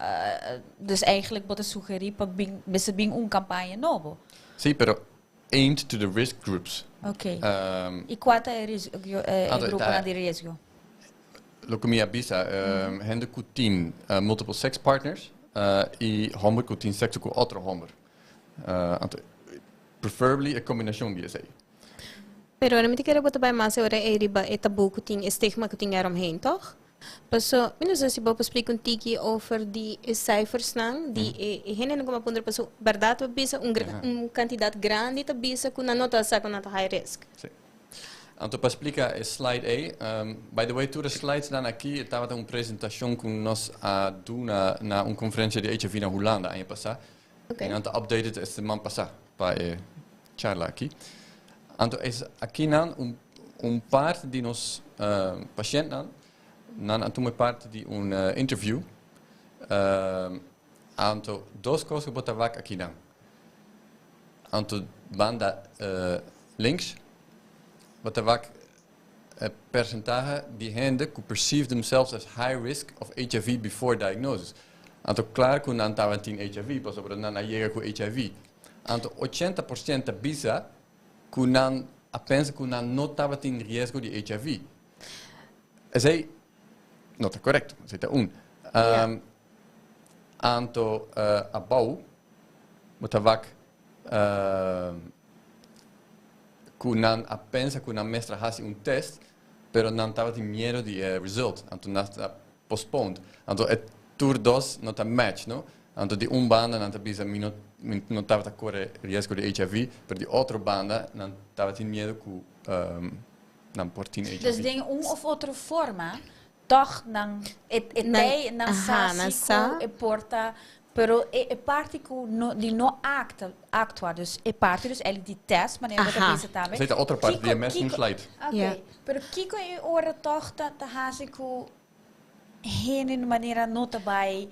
dus eigenlijk bota sugerir para bem campagne novo. Sim, pero aimed to the risk groups. Ok. E qual é o grupo de risco? Leucemia bisa, hende ku 10 multiple sex partners e homer ku 10 sexo ku outro homer. Preferably a combinação de essa. Pero ahora me te quiero botar mais agora é riba é tabu que tem estigma que tem eromheen, toch? Paso, menos se vou explicar um tiki over die cijfers não, die henen como ponder paso, verdade bisa quantidade grande ta bisa com na nota sa com na high risk. Sim. Então, para explicar a slide A, by the way, todas as slides dan aqui, estava uma apresentação que nós a do na uma conferência de HIV na Holanda ano passado. Okay. E então updated é semana passada para charla aqui. Então, aqui não parte de nos pacientes não uma parte de interview. Então, duas coisas que botar aqui não. Então, banda links, botar percentage de gente que perceive themselves as high risk of HIV before diagnosis. Então, claro que não estava tendo HIV, mas não chega com HIV. Então, 80% bisa que não pensa que não estava tendo risco de HIV. Isso é não está correto, isso é Então, a bau, botar que não pensa que não mestra faz teste, pero não estava tendo medo de result, então não está postponed. Então, é tour 2 não está match, não? Então, de banda não está bisa não estava correr risco de HIV, pero de outra banda não estava tendo medo que não por ter HIV. Dus tem of outra forma, toch não não sabe que porta, pero é parte que de não actuar, dus é parte dus eigenlijk die test, maar wat dat is também. Zit a outra parte die mes num slide. Ok, pero kiko é hora toch da hase que hen in maneira nota by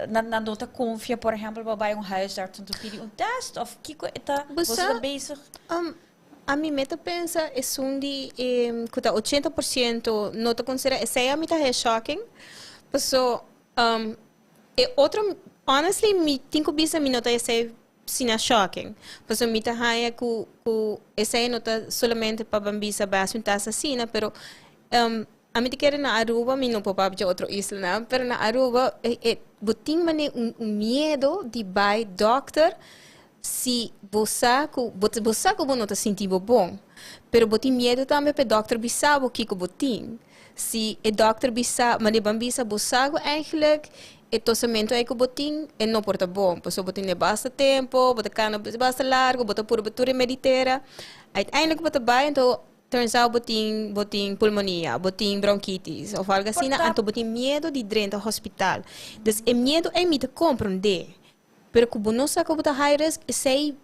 na nota confia, por exemplo, bij een huisarts om te pedir test of kiko eta você bezig? A mim meta pensa é sundi que 80% nota considera essa é a mita é shocking. So é outro honestly me tenho bisa me nota essa sina shocking. So mita haya ku essa nota solamente para bambisa base um taça sina, pero a mim te quer na Aruba, me não pode de outro isla, não, pero na Aruba botim mane medo de vai doctor se você não está sentindo bom, pero botim medo também para doctor bisabo que botim. Se o doctor bisabo, mas bambisa bosago eigenlijk o tossamento é que botim é não porta bom, porque botim é basta tempo, botar cana basta largo, botar pura batura meditera, uiteindelijk botar vai então turns out botin pulmonia, botin bronquitis of algo assim, então botin medo de dentro do hospital. Dus é medo é me compreender. Pero como não sabe que high risk, sei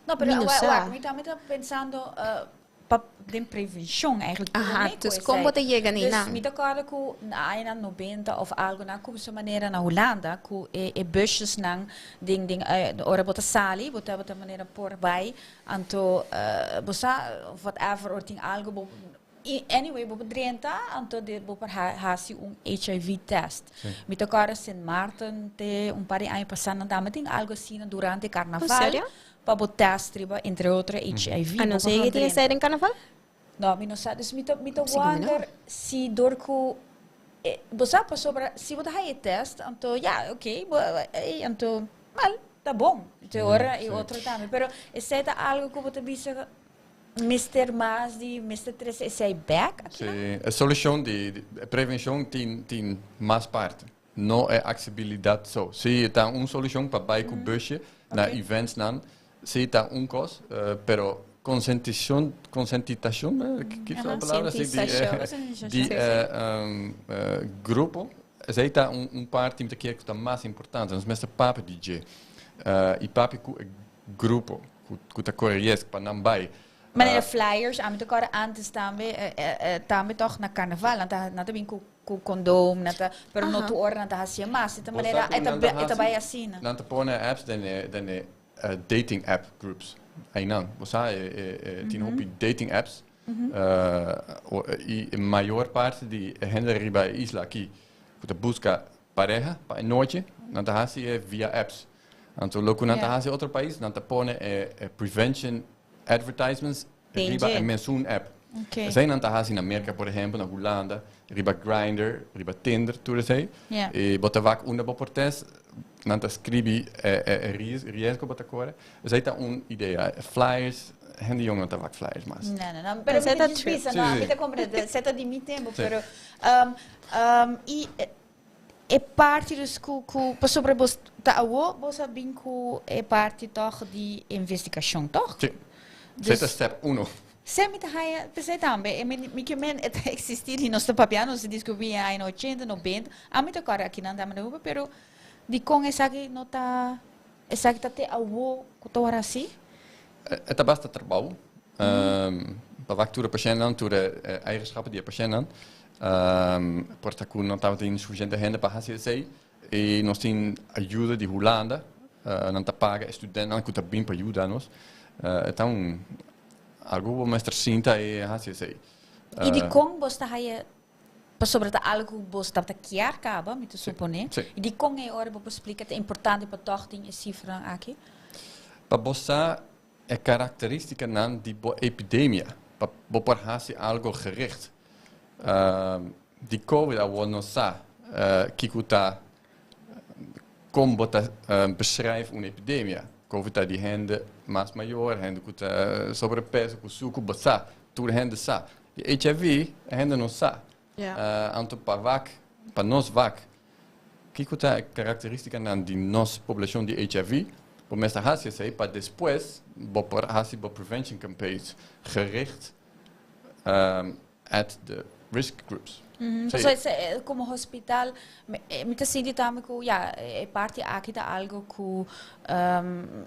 não, pero eu estava pensando de prevenção eigenlijk. Dus como te chega nem não? Dus me acordo que na 90 of algo na como maneira na Holanda que busjes nang ding ora bota sali, bota maneira por vai, anto bosa whatever or ting algo anyway, bo drenta anto de bo per hasi HIV test. Me acordo Sint Maarten te par de anos passando dame ting algo assim durante carnaval. Para botar triba entre outras HIV. Ah, não sei que tinha saído em carnaval? Não, me não sabe. Dus me wonder se door que você passou para se você hay test, então ja, ok, então mal, tá bom. Então ora e outro também, pero esse é algo que você bisa Mr. Mas de Mr. 3 é back. Sim, a solução de prevenção tem mais parte. Não é accessibilidade só. Se tem uma solução para bike busje na events não. Sí, está un cos, pero consentización, ¿qué es la palabra? Grupo, essa está parte que é mais importante, nós mesmo papo DJ, e papo que grupo, que está correto para não vai. Maar de flyers, aan de kar antes também toch na carnaval, na também com condoom, pero no tu ora na ta hasia mas, de maneira eta vai assim. Não te põe apps dan dating app groups. Aí não, você tem dating apps E a maior parte de gente riba a isla aqui, que busca pareja para a noite, não é via apps. Então, logo não é outro país, não põe prevention advertisements riba a mensun app. Okay. Zijn não é na América, por exemplo, na Holanda, riba Grindr, riba Tinder, tudo isso. E bota vac uma oportunidade, não é escrever risco bota cora. Isso aí tá ideia, flyers. Gente jongen dat vaak flyers, mas. Não. Pero você está difícil, não? Me te compreende. Você está de mim tempo, pero e é parte dos que sobre você tá você bem que é parte toch de investigação, toch? Sim. Zet step 1. Sempre tá aí, pensei também, me que men existir e nós papianos se descobrir aí no 80, 90, a mim tá agora aqui não dá mais nada, pero de com essa que não tá, essa que tá até ao que tô assim. Het is best trabajo. Para de patiënten, door de eigenschappen die de patiënten. Porta que não estava tendo suficiente gente para fazer isso. E nós temos ajuda de Holanda. Não está paga estudantes, que está bem para ajudar-nos. Então, algo mais recente é fazer isso. E de como você está sobre algo você está aqui acaba, me supone. E de como é hora para explicar é importante para todos ter cifra aqui. Para você é característica nan die epidemia. Para fazer algo gericht. Die COVID a não sa que está como bota beschrijft uma epidemia. COVID a die hende mais maior, hende que está sobrepeso, que suco basa, tudo hende sa. Die HIV hende não sa. Anto para vac, para nós vac. Que está característica nan die nos população de HIV. Começa a fazer para depois fazer prevention campaigns gericht at the risk groups. Como hospital, me te sinto também que é parte aqui da algo que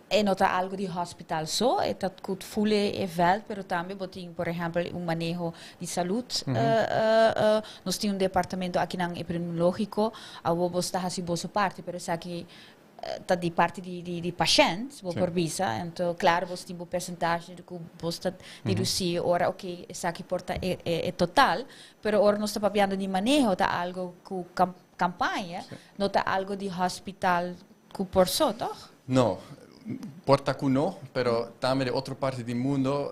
é não tá algo de hospital só, é tá que fully é vel, pero também botem, por exemplo, manejo de saúde. Nós temos departamento aqui na epidemiológico, a você está fazendo boa parte, pero isso aqui di parte di pacientes, por visa, então claro, você tem um percentagem de que você está reduzir, ora ok, essa aqui porta é total, pero ora nós estamos falando de manejo, tá algo com campanha, não tá algo de hospital que por só, toch? Não, porta que não, pero também de outra parte do mundo,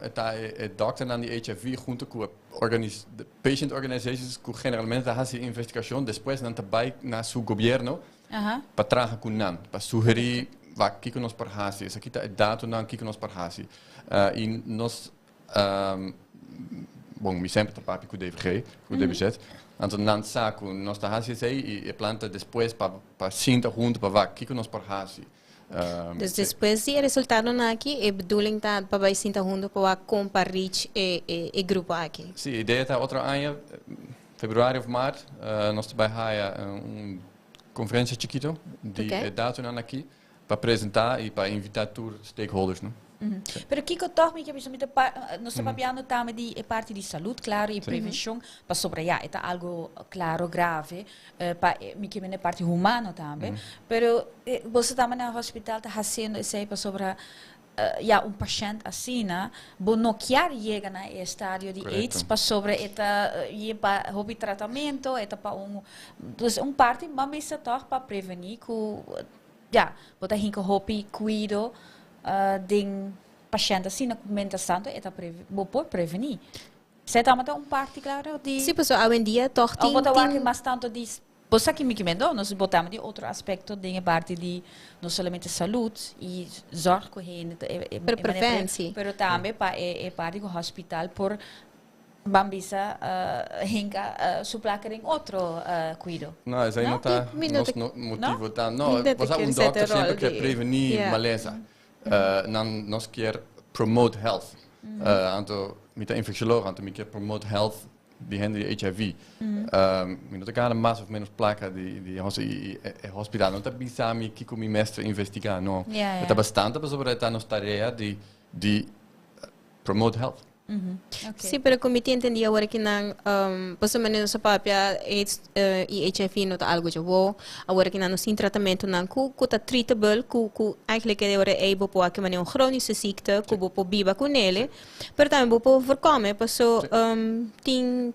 está é doctor na HIV junto com patient organizations que generalmente fazem investigação, depois não também na seu governo. Para trabalhar com nós, para sugerir o que nós podemos fazer, aqui está dado não, o que nós podemos fazer. E nós, bom, me sempre trabalho com o DVG, com o DVZ, então nós saco, nós estamos fazendo e planta depois para sentar junto para ver o que nós podemos fazer. Dus depois de resultado aqui, é bedoeling dat para sentar junto para comparar e grupo aqui. Sim, a ideia está outro ano, fevereiro ou março, nós trabalhamos conferência chiquito de dados aqui para apresentar e para invitar todos os stakeholders, não? Pero Kiko toch me que nós estamos falando também de parte de saúde, claro, e prevenção, para sobre é algo claro grave, para me que na parte humana também. Pero você também no hospital está fazendo isso para sobre paciente assim, não quer chegar na estádio de AIDS para sobre para hobby tratamento, então parte, mas isso para prevenir que bota hinka hobby cuido de paciente assim na comentação para prevenir. Você também parte claro de. Sim, pessoal, hoje em dia toch tem mais tanto de Você aqui me comentou, nós botamos de outro aspecto de parte de não somente saúde e zorg para prevenção, mas também para parte do hospital por bambisa hinga suplacar em outro cuido. Não, isso aí não está motivo tá. Não, você doctor sempre quer prevenir maleza. Nós quer promote health. Então, met de infectioloog, então me quer promote health die hen die HIV. Minuto cada mais ou menos placa de hospital. Não está bisami que com mestre investigar, não. Está bastante para sobre esta nossa tarefa de promote health. Sí, pero como te entendía ahora que pues menos sa papia AIDS e HIV no ta algo jo ahora que no sin tratamento nan ku ta treatable ku eigenlijk é ora é bo que mané chronische ziekte ku bo biba com ele, pero também bo voorkomen passo tin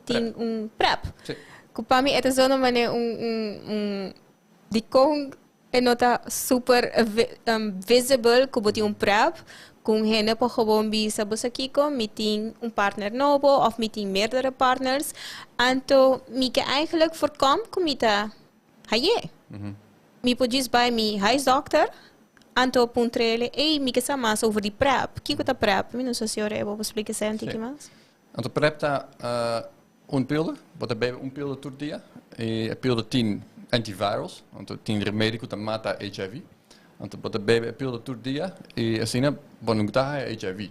PrEP. Ku pa mi é zona mané de kong é nota super visible ku bo ti PrEP. Kung hene po gewoon bisa bosa kiko, meeting partner nobo of meeting meerdere partners. Anto, mike eigenlijk voorkomt kumita haye. Mi po just bij mi huisdokter. Anto puntrele, mike sa mas over die PrEP. Kiko ta PrEP, mi non so se ora ebo explica se antiki mas. Anto PrEP ta un pille, wat er un pille tur dia. E pille 10 antivirals, anto 10 remedico ta mata HIV. Anto bota bebe pílula todo dia e assim bonungta HIV.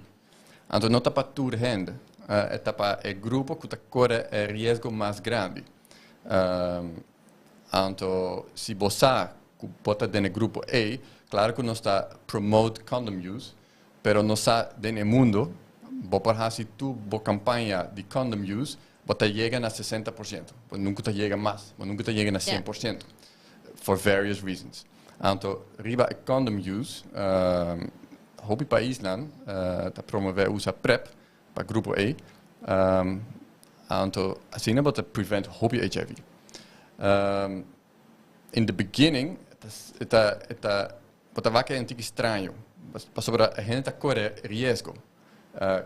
Anto não tá para tur rende, tá para grupo que tá corre risco mais grande. Anto se você bota dentro grupo A, claro que não está promote condom use, pero não está dentro mundo, por se tu bo campanha de condom use, bota chega a 60%, nunca chega mais, nunca chega a 100%, for various reasons. Anto riba condom use, hobby país nan, ta promover usa PrEP para grupo A, anto assim about to prevent hobby HIV. In the beginning, bota vaca antigo estranho, para sobre a gente tá corre risco,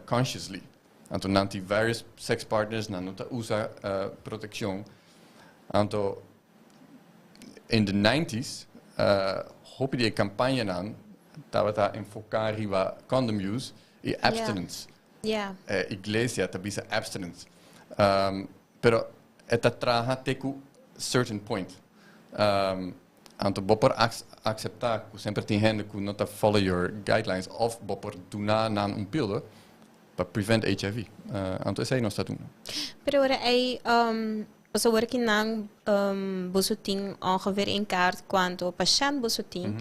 consciously. Anto nanti various sex partners nan nota usa proteção. Anto in the 90s hoop die campagne aan dat we daar enfocar riba condom use e abstinence. Iglesia tabisa abstinence. Pero eta traha teku certain point. Anto bopper acceptar que sempre tem gente que não follow your guidelines of bopper duna nan un pille para prevent HIV. Anto esse aí nós está doen. Pero ora aí so werk nang busuting ongeveer in kaart quanto patiënt busuting,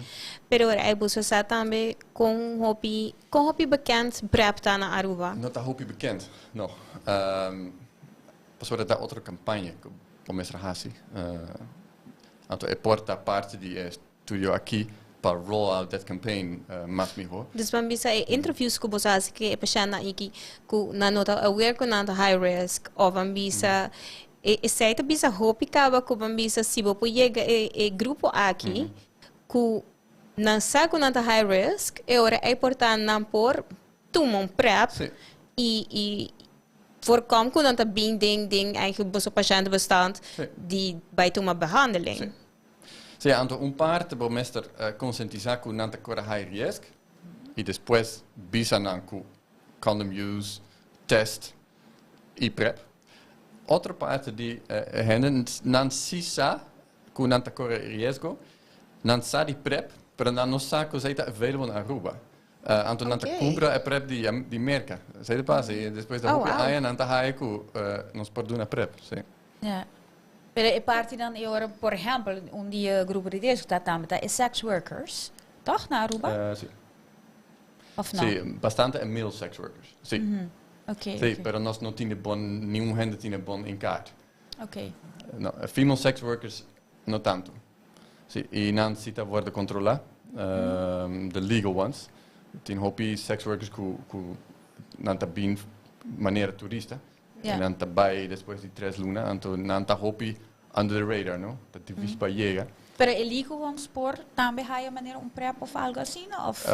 pero er busu sa tambe con hopi bekend PrEP na Aruba. Not hopi bekend, no. Pas wordt dat andere campagne com essa raça. Anto é porta parte de studio aqui para roll out that campaign mas melhor. Dus man bisa interviews ko bosas que é patiënt na iki ku na nota aware ko na high risk of man bisa certa bisa hopi kaba ko bambisa sibo po chega grupo aqui ku não sabe que não está high risk ora é importante não por tomar PrEP e voorkom que não está bem ding eigenlijk boso patiënten bestand die bij tomar behandeling. Sim, anto parte bo mester conscientizar que não está cora high risk e depois bisa não ku condom use test e PrEP. Outra parte de não se sabe que não está corre risco, não sabe PrEP, pero não sabe que está available na Aruba. Anto não está compra a PrEP de merca. Sei de passa e depois da Aruba aí não está aí que nos pode dar PrEP. Sim. Ja. Pero é parte dan agora, por exemplo, dia grupo de risco está também é sex workers, toch na Aruba? Sim. Of não? Sim, bastante male sex workers. Sim. Okay. Pero nós não tínhamos nenhum gente tinha bom em kaart. No, female sex workers não tanto. Sim, e não se está worden controlar, the legal ones. Tem hopi sex workers que não está bem maneira turista. E não está bem depois de 3 lunas, então não está hopi under the radar, não? Dat die vis para chega. Pero é legal on sport também há maneira PrEP of algo assim, of?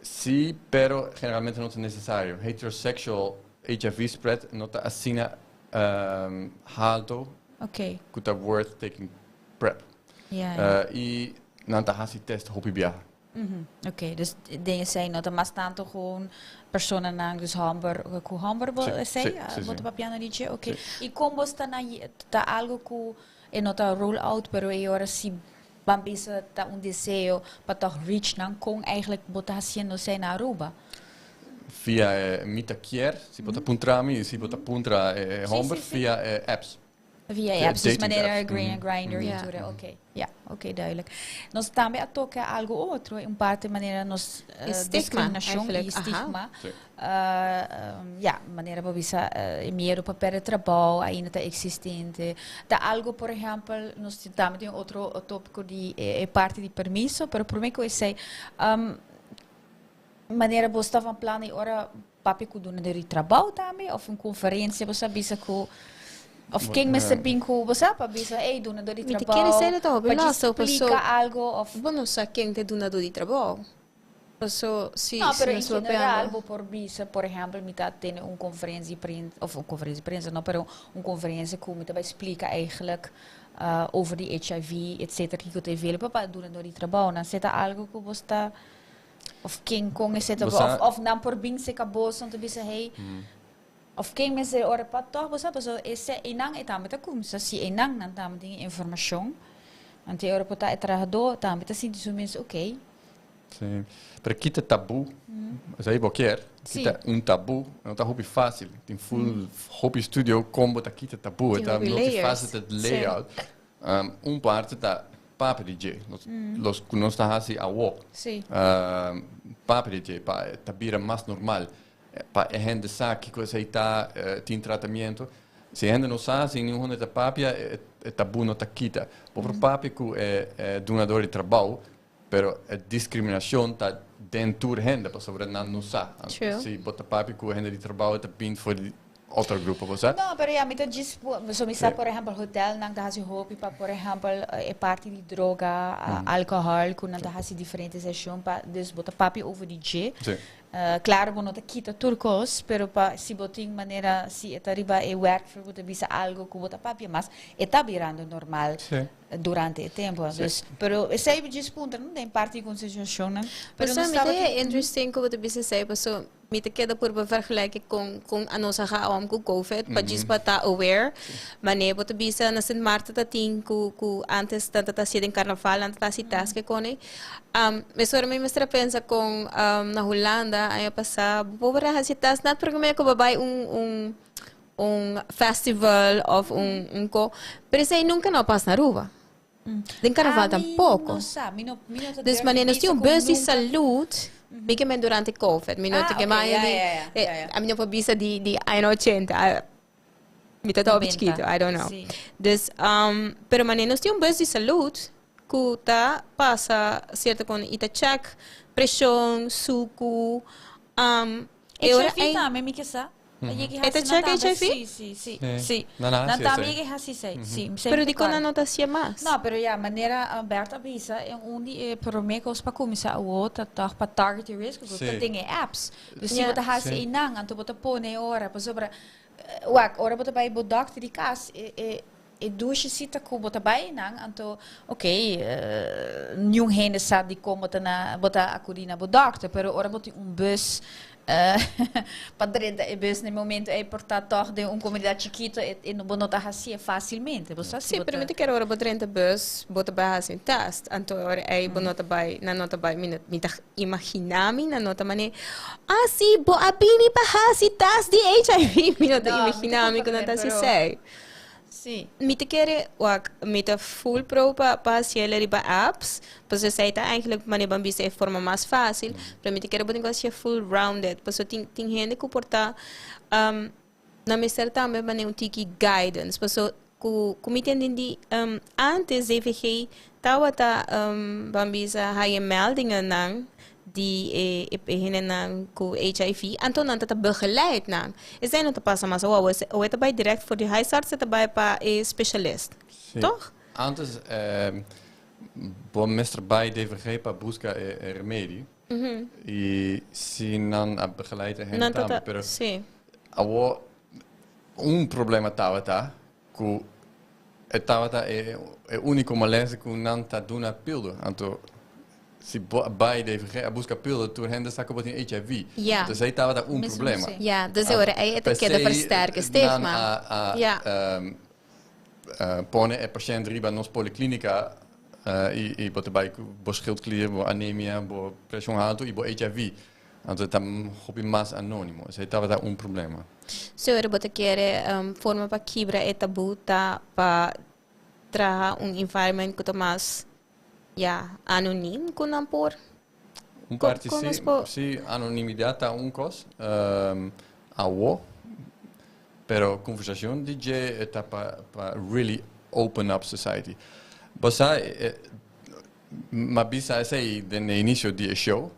Sí, pero generalmente no es necesario. Heterosexual HIV spread no está así alto que está worth taking PrEP. Y no está así test hopi viaja. Dus dingen zijn dat er maar tanto gewoon personen naar dus hamburger sei wat de papiano dice. E como está na tá algo que é nota roll out pero agora se bambisa tá desejo para toch reach nan com eigenlijk bota haciendo sei na Aruba. Via Mitakier, si bota puntrami, si bota puntra hamburg via apps. Via apps, dus dating maneira apps. Grindr e Yeah. tudo. Ok, ok, duidelijk. Nós também a toca algo outro, em parte maneira nós Stigma, discriminação e eigenlijk. estigma. Sim. Maneira para bisa medo para perder trabalho ainda está existente. Da algo, por exemplo, nós também tem outro tópico de é parte de permisso, pero por mim que eu sei maneira você estava plano e ora papi que dona de trabalho também, ou em conferência você bisa que of quem me sabem que você para bisa ei dona de Me te trabalho. quer dizer então, para nossa, explica algo of Bom, não sei quem te donador de trabalho. Passou, se não, pero não em sou general, por bisa, por exemplo, me está tendo uma conferência de prensa, of uma conferência de prensa, não, pero uma conferência que me explica eigenlijk over die HIV, etc. Que eu te vele, para doen door die trabalho, não sei algo que você está of quem com esse of não por bem se acabou, só te bisa hey, of quem me se ora para toch, você passou esse enang etame ta kumsa, se enang não tam tem informação, ante ora para tá trajador, tam tá assim de menos ok. Sim. Para quita tabu, mas aí qualquer, quita tabu, não tá hobby fácil. Tem full hobby studio como tá quita tabu, Tem tá hobby não layers. é fácil de layout. Parte tá papo de J, los que nós tá assim a walk. Sim. Papo de J, para tá vira mais normal. Para a gente sabe que coisa aí tá tem tratamento. Se a gente não sabe, se nenhum de papia, é tabu não tá quita. Por papi que é donador de trabalho, pero a discriminação está dentro da gente, para sobre não sabe. True. Se bota papi que a gente de trabalho está bem for outro grupo, você? Não, pero ja, me diz, so me sabe, por exemplo, hotel, nang dahasi hopi pa, por exemplo, é parte de droga, alcohol, que nang dahasi diferentes sessões, pa, dus bota papi over de G. Sim. Claro, não está quita turcos, pero pa, se botin maneira, se está riba e work for bota bisa algo que bota papi, mas está virando normal Sim. durante o tempo. Dus, pero esse aí diz ponto, não tem parte de concessão, né? Pero me é interesting como você disse sei, passou me te queda por vergelijken com a nossa gaam com COVID, para diz para estar aware, mas né você bisa na Sint Maarten tá tem com antes tanto tá sendo em carnaval, antes tá se tasque com né. Mas agora me mestra pensa com na Holanda, aí passar, pobre se tas nat porque me que babai festival of co, pero isso aí nunca não passa na rua. Den carnaval tampouco. Dus wanneer is een bus die salut, ik ben durante COVID, minuto que mais a minha pobisa di ano 80, mi tata chiquito, I don't know. Dus pero wanneer is een bus die salut, que tá passa certo com ita check, pressão, suco, HIV também, me que sa? Ita check HIV? Sim. Na também é assim, sim. Pero di ko na notasia mas. Não, pero ja, maneira aberta bisa é onde promekos para começar o outro tá para target risk, porque tem apps. Dus se você has inang, anto você põe hora, para sobre ora você vai bo doctor de cas e duas cita que você vai inang, anto nenhum gente sabe como botar acudir na bo doctor, pero ora você bus para dentro e bus no momento é portar toch de uma comunidade chiquita e não bonota assim facilmente você sim pero me te quero ora botar dentro bus bota ba assim test anto ora é bonota by na nota by me ta imaginami na nota mane sim bo abini pa hasi test de HIV me nota imaginami quando tá se sei sim me te quero me te full pro para se ele riba apps pois essa tá eigenlijk mane bambi se forma mais fácil para me te quero botar negócio full rounded pois tem gente que porta na mestra também mane tiki guidance pois como entendi antes EVG tawa ta bambi sa high meldingen nang die beginnen com HIV, então não está begeleid não. E zijn não passa mais ou é também direct voor die huisarts, é também para specialist, toch? Antes, bom mestre bij DVG para buscar remédio e se não a begeleider hen também, pero awo problema tá que tá é único malese que não está dando pílula, então se bij DVG a busca pílula, tu ainda está com HIV. Ja. Dus hij estava daar problema. Ja, dus hoor, hij het que de versterken stigma. Ja. Pone e patiënt riba nos policlínica e bota bij bo schildklier, bo anemia, bo pressão alto e bo HIV. Então está hobby mais anônimo. Isso estava um problema. Se eu bota querer forma para quebrar é tabu tá para trazer environment que tá mais anônimo com não por Parte sim, anonimidade está coisa, a pero conversação DJ está para really open up society. Bossa, mas bisa aí no início do show,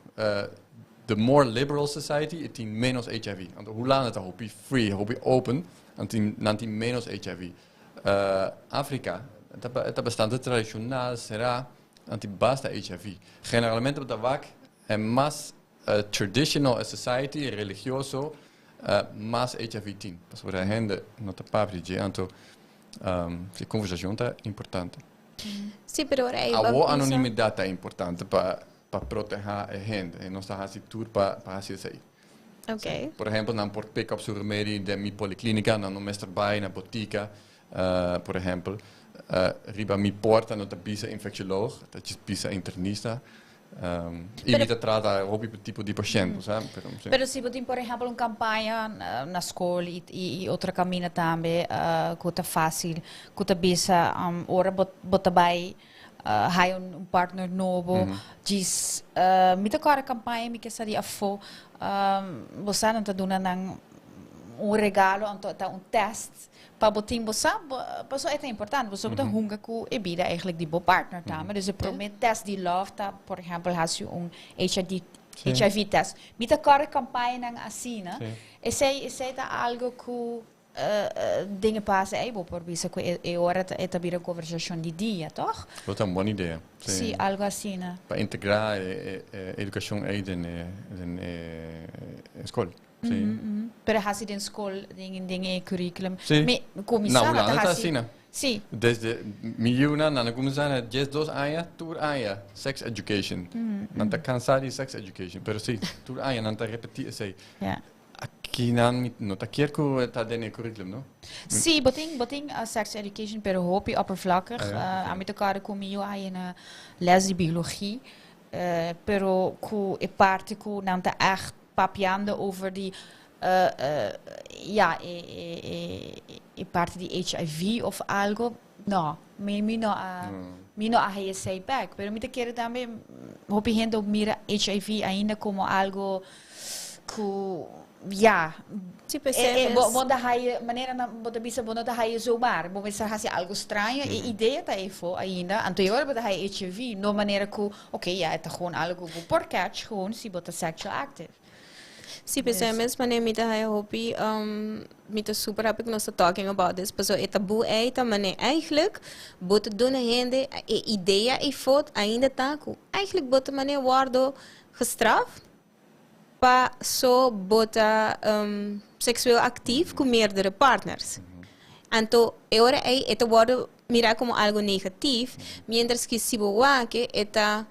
the more liberal society, tem menos HIV. Então, hoe lang het hobby free, hobby open, dan tem menos HIV. África, está bastante tradicional, será, anti basta HIV. Generalmente o tabaco é mais traditional society, religioso, mais HIV tem. Para a gente não está para então a conversação está importante. Sim, pero a anonimidade é importante para proteger a gente. E não está assim tudo para fazer isso aí. Ok. Por exemplo, não pode pick-up sur remédio da minha policlínica, não mestre bij na botica, por exemplo. Riba mi porta não te bisa infectioloog, dat je bisa internista. E me trata hobby tipo de paciente, sabe? Pero se você, por exemplo, campanha na escola e outra caminho também, que é fácil, que é bisa, ora bota vai hai partner novo, diz, me tocar a campanha, me quer saber a fo, você não está dando regalo, então test. Para botin bossa, paso é importante. Você pode hunga com a vida eigenlijk die partner tá, mas eu prometo test die love tá, por exemplo, has you HIV test. Met elkaar campanha assim, né? Esse tá algo que dingen passen aí por isso que é hora de ter uma conversação de dia, toch? Wat een boa ideia. Sim, algo assim, né? Para integrar a educação aí na escola. Sim. Pero hasi den school dingen curriculum. Sim. Comissário não, está assim, né? Sim. Desde miljoena, na comissário, 2 anos, tour anos, sex education. Não está cansado de sex education, pero sim, tour anos, não está repetir isso aí. Aqui não está quer que está dentro do curriculum, não? Sim, boting sex education, pero hopi oppervlakkig. Aan met elkaar comigo aí na les de biologie, pero ku e parte ku não está echt papiando over die parte de HIV of algo. No, me no a HSC back. Pero me te quiero también hopi gente mira HIV ainda como algo que bota hai maneira na bota bisa bota hai zomaar bom isso há algo estranho e ideia tá aí fo ainda anterior bota hai HIV no maneira que é tá gewoon algo por catch gewoon se bota sexual active. Sim, pessoal, mesmo maneira me dá a hobby, me tá super happy que nós estamos talking about this, pessoal, é tabu é também eigenlijk, bota dona gente, a ideia e foto ainda tá com, eigenlijk bota maneira guardo gestraft, para só bota seksueel actief com meerdere partners. Então, agora é tá guardo mirar como algo negativo, mientras que se boa que é tá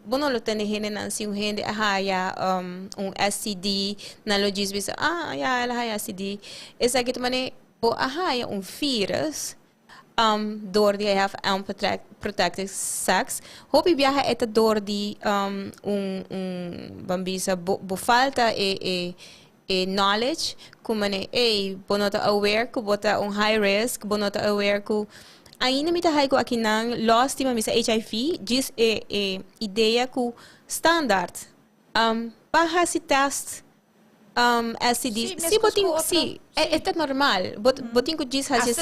bueno lo tiene gente nancy gente STD na lo diz bisa ela hay STD essa que também vírus door die have unprotected sex hopi viaja eta door die bambisa falta knowledge como bonota aware que bota high risk bonota aware que ainda me tá com aqui não losttima misa HIV diz ideia que standard para se test STD se botin sim é normal botin que diz assim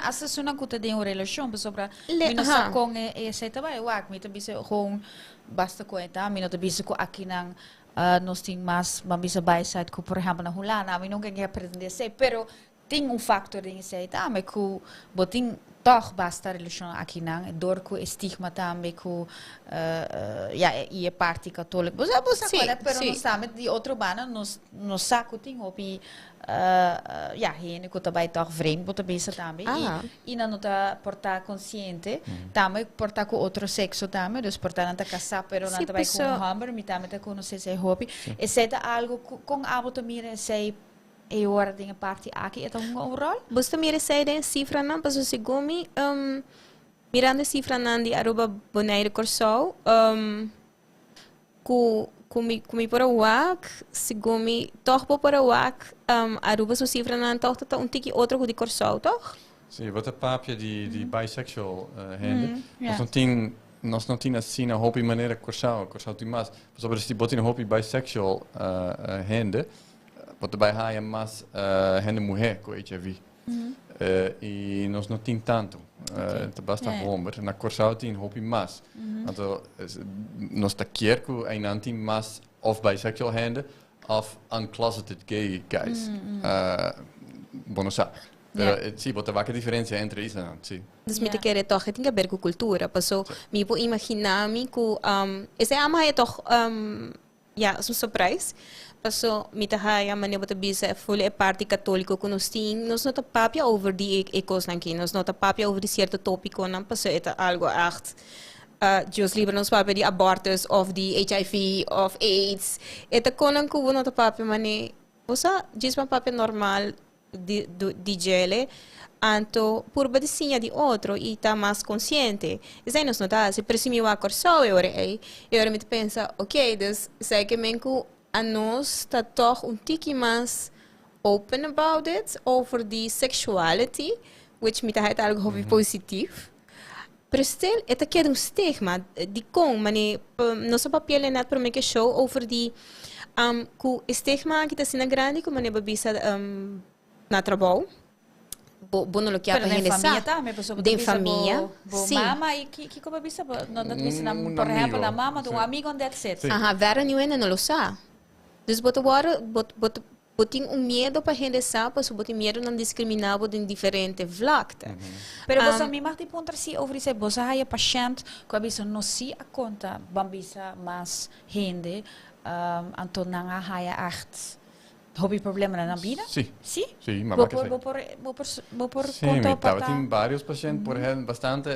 assessuna que tem uma relação sobre não só com esse também eu acho que me bisa com basta com eta me não bisa com aqui não nós tem mais mambisa by side que por exemplo na Holanda me não quer aprender ser pero tem factor em sei tá mas que botin toch basta relação aqui não door com estigma também com e parte católica você pero não sabe de outro bana nos saco tem hopi gente que também toch vreemd bota bisa também e não tá portar consciente também portar com outro sexo também dus portar não tá casar pero não também com hammer me também tá com não sei se hopi e sei algo com abotomira sei e ora dinge parte aqui é um rol. Você mira sei de cifra não, mas o segundo mirando cifra não de arroba boneiro corsol, cu kumi para wak, sigumi toch para wak, Aruba so cifra na toch dat een tiki outro goed die corsau toch? Sim, wat een paapje die bisexual hende. Nós não tinha assim a hobby maneira corsau tem mais. Sobre se botin hobby bisexual hende, bota bij haia mas hende mulher com HIV. E nós não tinha tanto. Te basta bomber. Na corsau tem hobby mas. Então nós tá querco ein anti mas of bisexual hende of uncloseted gay guys. Bonosa. Sim, bota vaca diferença entre isso, não? Sim. Dus met querer toch het ver com cultura, passo me po imaginar me que esse ama é toch ja, so surprise. Passo me ta haia mane bota bisa fully parte católico que nós nota papia over die ecos nanki, nós nota papia over die certo tópico nan passo eta algo echt Dios libre nos papia die abortus of die HIV of AIDS. Eta konan ku nota papia mane osa gisma papia normal di gele anto purba di signa di outro e tá mais consciente. E aí nós notamos, se presimiu a corção e ora me pensa, ok, dus sei que menku a nós tá toch tiki mais open about it over the sexuality, which me tá het algo hobby positivo. Pero still, это queda stigma di com, mane nosso papel é net para make show over the ku stigma que tá sendo grande como mane babisa na trabalho. Bono lo que a gente sabe. De família. Sim. Mama e que como bisa não por exemplo na mama de amigo and that's it. Vera niuena não lo sabe. Dus botin medo para gente sabe, pues botin medo não discriminar em diferente vlakte. Pero você me marca ponto se over se você é paciente, que bisa não se a conta, bambisa mas gente anto nanga haya acht. Hobby problema na vida? Sim. Sim? Sim, mas vou por sim, tem vários pacientes, por exemplo, bastante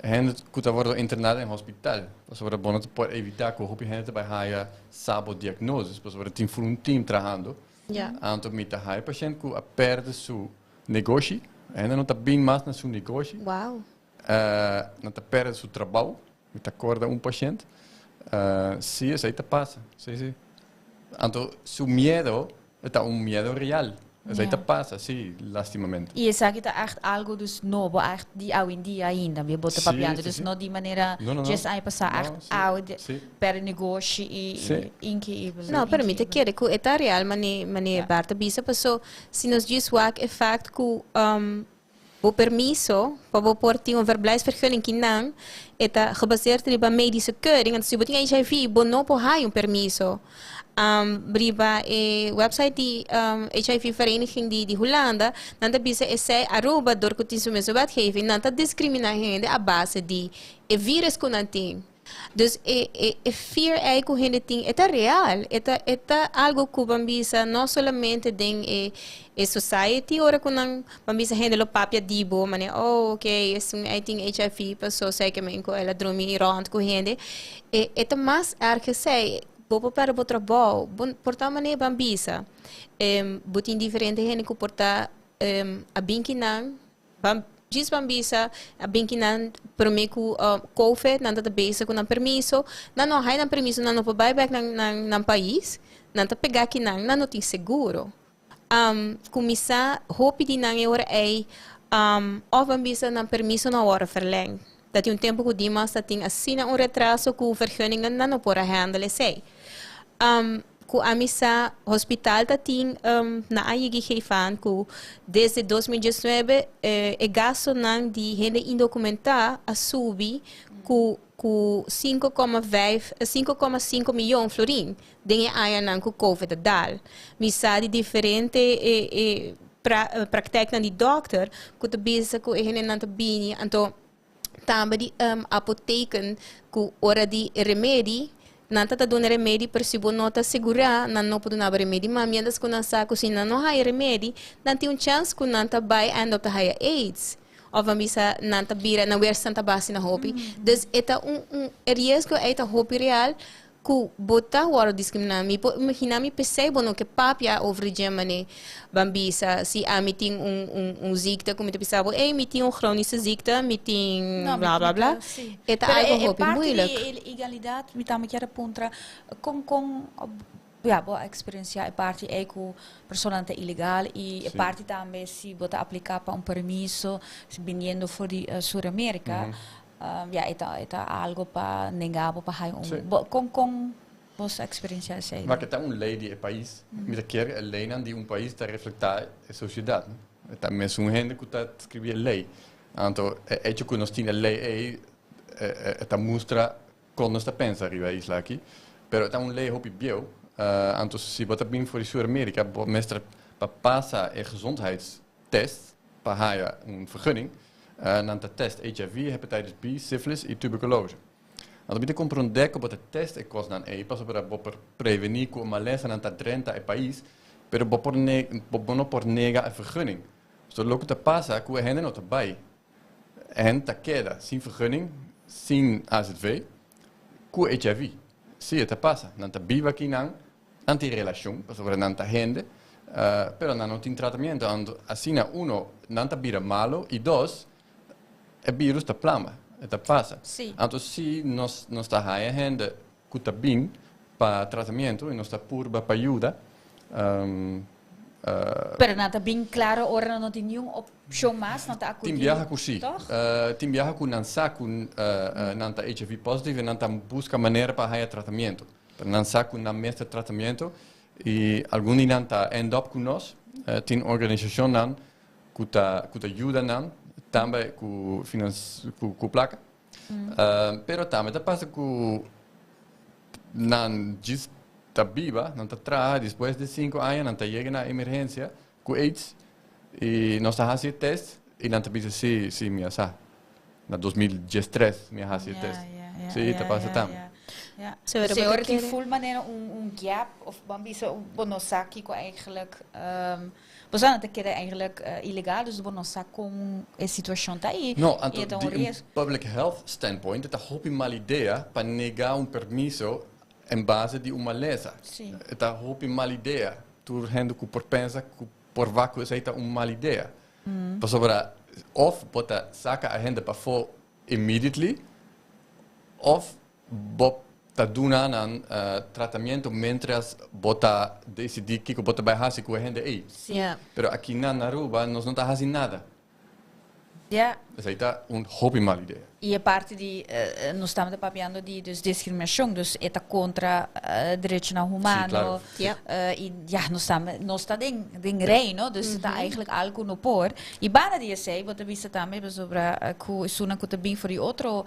gente que worden internado em hospital. Sobre bom por evitar que o hobby gente vai haja sabo diagnoses, sobre tem um team trabalhando. Anto mita haja paciente que perde seu negócio, ainda não tá bem mais na seu negócio. Wow. Não tá perde seu trabalho, mita acorda paciente. Sim, isso aí tá passa. Sim. Anto su miedo é medo real. Isso aí passa, sim, lastimamente. E essa aqui tá echt algo dus novo, echt die ao in dia ainda, we bota papiando, dus não de maneira just aí passar echt out per negócio e inque. Não, permite que é real, mane Barta bisa passou, se nos diz é fact que o permiso para portar verblijfsvergunning que não é gebaseerd op medische keuring. En se você tem HIV, você não pode permiso. Briba website die HIV-vereniging die Hollanda, dan bisa esse Aruba door kutin mesmo wetgeving, dan discrimineren a base de vírus que não tem. Dus fear é que gente tem, é real, é algo que bambisa não somente tem society, ora que não bambisa gente lo papia dibo, mane ok, I think HIV passou sei que me ela dorme rond com gente, é mais que sei bobo para o trabalho, portar maneira bambisa, botin diferente gente que portar a binkinan, diz bambisa, a binkinan para mim que COVID não está bem com permiso, não há permiso, não pode buy back na país, não tá pegar que não tem seguro. Começar hope de não é ou bambisa não permiso na hora verleng. Dat een tempo que dimas dat tem assim retraso que vergunningen não pode handelen sei. Que a missa hospital dat tem na AIG gegeven que desde 2019 gasto nan die gente indocumentada a subir que 5,5 milhões florin dengue aya nan que COVID dal. Missa de diferente praktijk de dokter que te bisa que gente nan te bini anto também apotecan que hora de remédio não está dando remédio para se não está segura não pode dar remédio mas mientras que não sabe se não há remédio não tem chance que não está vai end up higher AIDS ou vamos não está vira na ver santa base na hobby dus é risco é hobby real ku bota waro discriminami po imaginami pensei bono que papia over Germany bambisa si meeting ziekte como te pensava meeting chronische ziekte meeting bla bla bla eta algo hopi moeilijk igualdade me tá me quer apontar com boa experiência parte com personas ilegal e parte também se botar aplicar para permiso vindo for de Sul-América eta algo para negar para com vossa experiência sei mas que tá lei de país me quer a lei de país está refletar a sociedade tá mesmo gente que tá escrever lei então é que nós temos a lei tá mostra como nós pensa arriba isla aqui pero tá lei hopi bio então se botar bem voor de Sul-Amerika mestre para passar a gezondheidstest para vergunning dan de test HIV, hepatitis B, syphilis e tuberculose. Dan moet je comprender dat de test ik was dan pas op prevenir com malaise dan de 30 país, pero no por nega a vergunning. Dus lo que te pasa que hen no te bij. En te queda sin vergunning, sin AZV, com HIV. Zie je te pasa, dan te viva aqui nan anti-relación, sobre dan te gente, pero dan no tiene tratamiento, así uno dan te vira malo y dos o vírus está plama, está passa. Então, se nós está ainda que está bem para tratamento e nós está pura para ajuda. Pero não está bem claro, ora não tem nenhuma opção mais, não está acudir. Tem viaja com si. Tem viaja com não sabe com não está HIV positivo e não está busca maneira para fazer tratamento. Não sabe com não mestre tratamento e algum dia não está end up com nós. Tem organização não que está ajuda não. Também com placa. Pero também passa com não diz tá viva, não tá atrás, depois de 5 anos não tá chega na emergência com AIDS e nós tá fazendo teste e não tá bisa se me asa na 2013 me fazia teste. Sim, tá passa também. Se hoor het in full maneira gap of bambisa bonosaki ko eigenlijk we zijn het keer eigenlijk illegaal dus bonosaki com a situação tá aí. No, então public health standpoint het hoop mal idea para negar permiso em base de uma lesa. Het hoop mal idea. Tu rendo que por pensa que por vacu é uma mal idea. Para sobre of bota saca a gente para for immediately of tá dando tratamento mientras bota decidir que bota vai fazer com a gente aí. Pero aqui na Aruba nós não tá fazendo nada. Dus aí tá hobby mal ideia. E a parte de nós estamos falando de discriminação, dus é contra direitos humanos. E nós está em reino, dus está eigenlijk algo no por. E para dia sei, você vista também sobre que isso não é bem para outro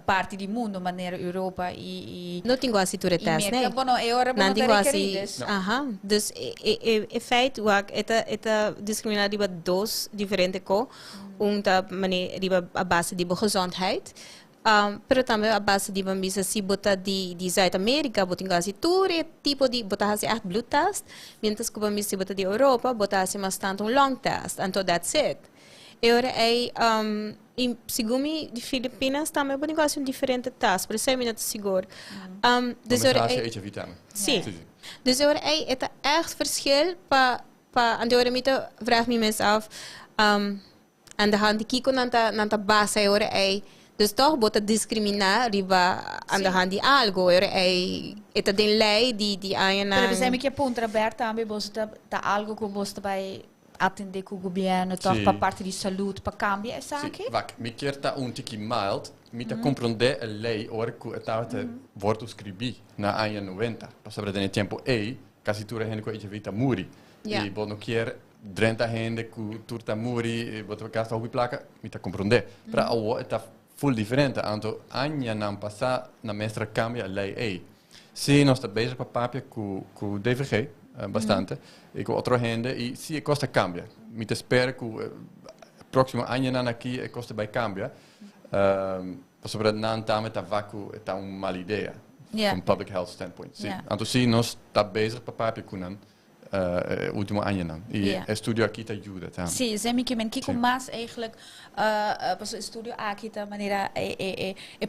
parte do mundo, maneira Europa e não tem quase tudo teste, né? Não é hora para requeridas. Dus é feito esta discriminação dos diferentes co, maneira a base de gezondheid. Pero também a base de bambisa se botar de Zuid-Amerika, botar quase todo tipo de botar assim blood test, mientras que bambisa se botar de Europa, botar assim mais tanto long test, and that's it. E ora segundo de Filipinas também botar quase diferente test, por isso é muito seguro. Dus ora HIV também. Sim. Dus ora é echt verschil pa aan de ora met vraag me mensen af aan de hand kiko nanta base ora dus toch bota discriminar riba aan de hand de algo ora eta den lei di ayana. Pero você me que ponta aberta também bosta tá algo que bosta vai atender com o governo toch para parte de saúde para cambiar essa aqui. Vak, me quer tá tiki mild, me tá compreender a lei ora que estava wordt escrevi na ano 90. Passava de tempo quase toda a gente com HIV tá muri. E bom não quer 30 gente que turta muri, botar casa hobby placa, me tá compreender. Para o está full diferente, então anya não passar na mestra cambia a lei Se nós está bezig para papia com DVG bastante e com outra gente e se a costa cambia, me te espera que próximo ano não aqui a costa vai cambiar. Sobre não também tá vacu tá uma mal ideia from public health standpoint. Então se nós está bezig para papia com último año. ¿No? Y estudio aquí te ayuda también. Sí, men kiko mas eigenlijk paso estudio aqui da maneira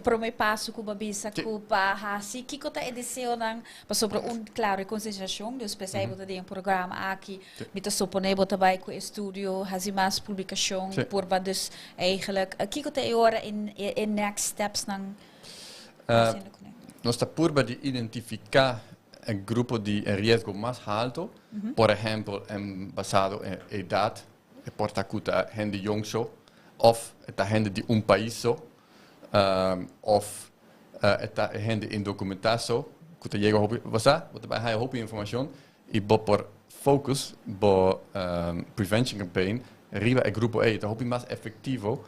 prome passo ku babisa ku pa hasi kiko ta ediseo nang sobre claro conscientização dus pesai bota de programa aqui mita supone bota by ku estudio hasi mas publicação por ba dus eigenlijk kiko ta ora in next steps nang nós está por de identificar um grupo de risco mais alto, por exemplo, basado em idade, porta cuta gente jongso, of eta gente de país of eta gente in documentação, cuta llega hopi, basta, bota bij hij hopi informação e bo por focus, bo prevention campaign, riba e grupo E, eta hopi mais efetivo.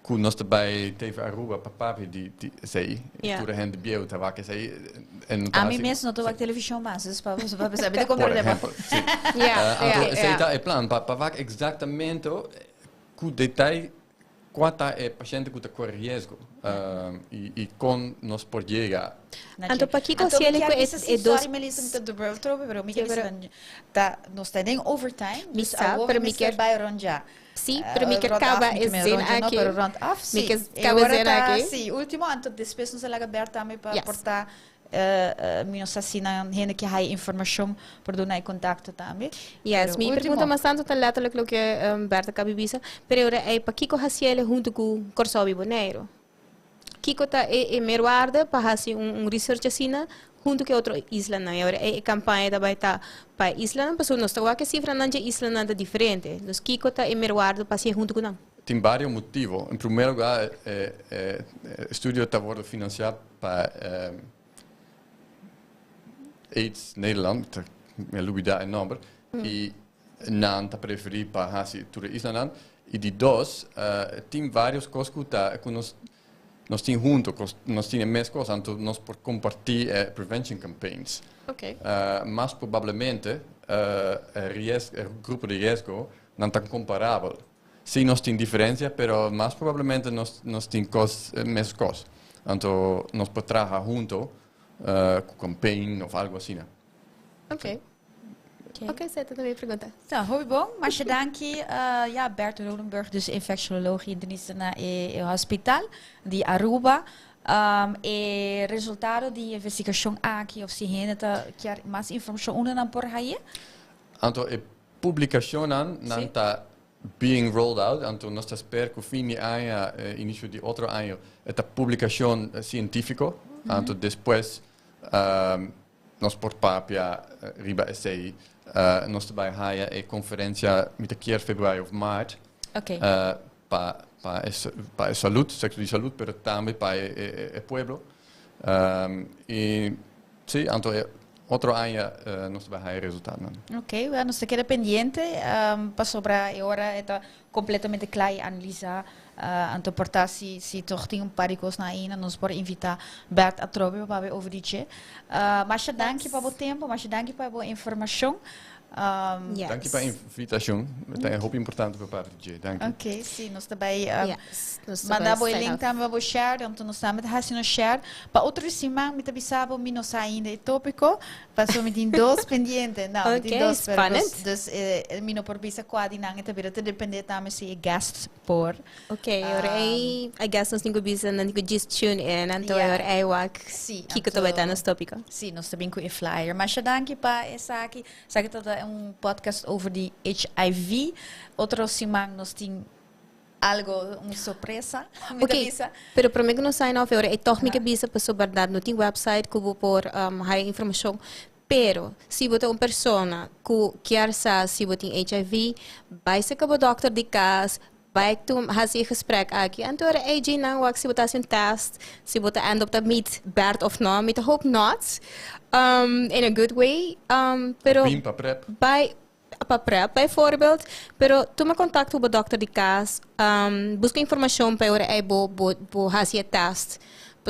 Kun nós bij TV Aruba papapi die zei tu de hende bio ta vaca zei a mim mesmo não tô a televisão mas para pensar me comprar sei tá é plan para vaca exatamente cu detalhe quanta é paciente que corre risco e com nós por chegar Anto pakiko si ele é dos melissa do trobe pero me tá nós tem overtime dus a me quer by ronja. Sim, pero me acaba é zen aqui. Me acaba zen aqui. Sim, último anto depois nos ela aberta também para portar minhas assina gente que hay informação por donar contato também. Yes, me pergunta bastante tan letterlijk lo que Berta Cabibisa, pero ora é para Kiko Haciele junto com Corsobi Boneiro. Kiko tá é merguarda para fazer research assina junto com outra isla não. Agora a campanha da baita para isla não, pessoal, nós estamos aqui cifra não de isla não é diferente. Nós Kiko tá é merguarda para ser junto com não. Tem vários motivos. Em primeiro lugar, o estudo está sendo financiado para AIDS Nederland, met Louis en number, e não está preferido para fazer toda a isla. E de dois, tem vários coisas que nós temos juntos, nós temos mais coisas, então nós podemos compartilhar prevention campaigns. Okay. Mas provavelmente o grupo de risco não está comparável. Sim, nós temos diferença, mas provavelmente nós temos mais coisas. Então nós podemos trabalhar juntos com campaign ou algo assim. Ok. Ok, você também pergunta. Então, hoi bom, mas danke, ja, Bert Rodenburg, dus infectiologie internista na hospital de Aruba. E resultado de investigação aqui, of se gente quer mais informação onde por aí? Então, a publicação não está being rolled out, então nós esperamos que o fim de ano, início de outro ano, é a publicação científica, então depois nós por papia riba essay nós também há a conferência mit keer februário ou março para a saúde, sexo de saúde, mas também para o pueblo. E sim, então outro ano nós também há resultado. Ok, nós queda pendiente para sobre agora está completamente claro analisar então portar se toch tem par de coisas na ainda nós por invitar Bert a trobe para over dit mas danke para o tempo, mas danke para a informação. Dank je para a invitação. É muito importante para parte de danke. Ok, sim, nós também mandar o link também para share, então nós também fazendo share para outro semana, me também sabe me não ainda é tópico, passou me tem dois pendentes, não, tem dois pendentes. Dus me não por bisa quase não, então vai depender também se é guest por. Ok, ora I guess nós temos bisa não temos just tune in, então ora é o que que também está no tópico. Sim, nós também com o flyer, mas danke para essa aqui, sabe toda podcast over de HIV. Outro semana nós temos algo, uma surpresa. Ok, pero para mim que não sai não, é toch me que bisa para sobre verdade, não tem website que vou pôr informação. Pero, se você é uma pessoa que quer saber se você tem HIV, vai ser com o doctor de casa, vai fazer gesprek aqui. Então, é de não, se você faz test, se você anda op meet Bert of não, ik hoop not. In a good way. Pero, para prep, bijvoorbeeld. Pero, tu me contacta com o doctor de casa, busca informação para o fazer test.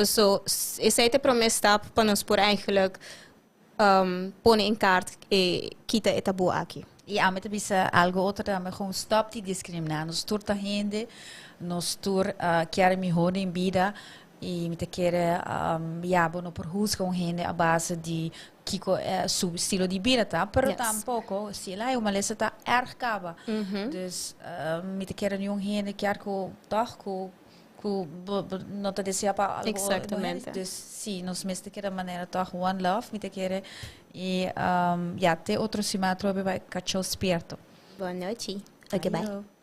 So, esse é o primeiro stap para nós por eigenlijk pôr em kaart e kita esta boa aqui. E a meta bisa algo outro também gewoon stop die discriminatie. Nos toer ta gente, nos toer quer me horen in vida e me te querer ja, bueno, por juzgar com gente a base de Kiko su estilo de vida, tá? Pero Yes. tampouco, se lá é uma lista tá erg caba. Dus me te querer nenhum gente que arco toco não te deseja para algo. Exatamente. Dus sim, nos mesmo que da maneira tá one love, me te querer e ja, te outro cima trobe vai cachorro esperto. Boa noite. Ok, bye. Ayo.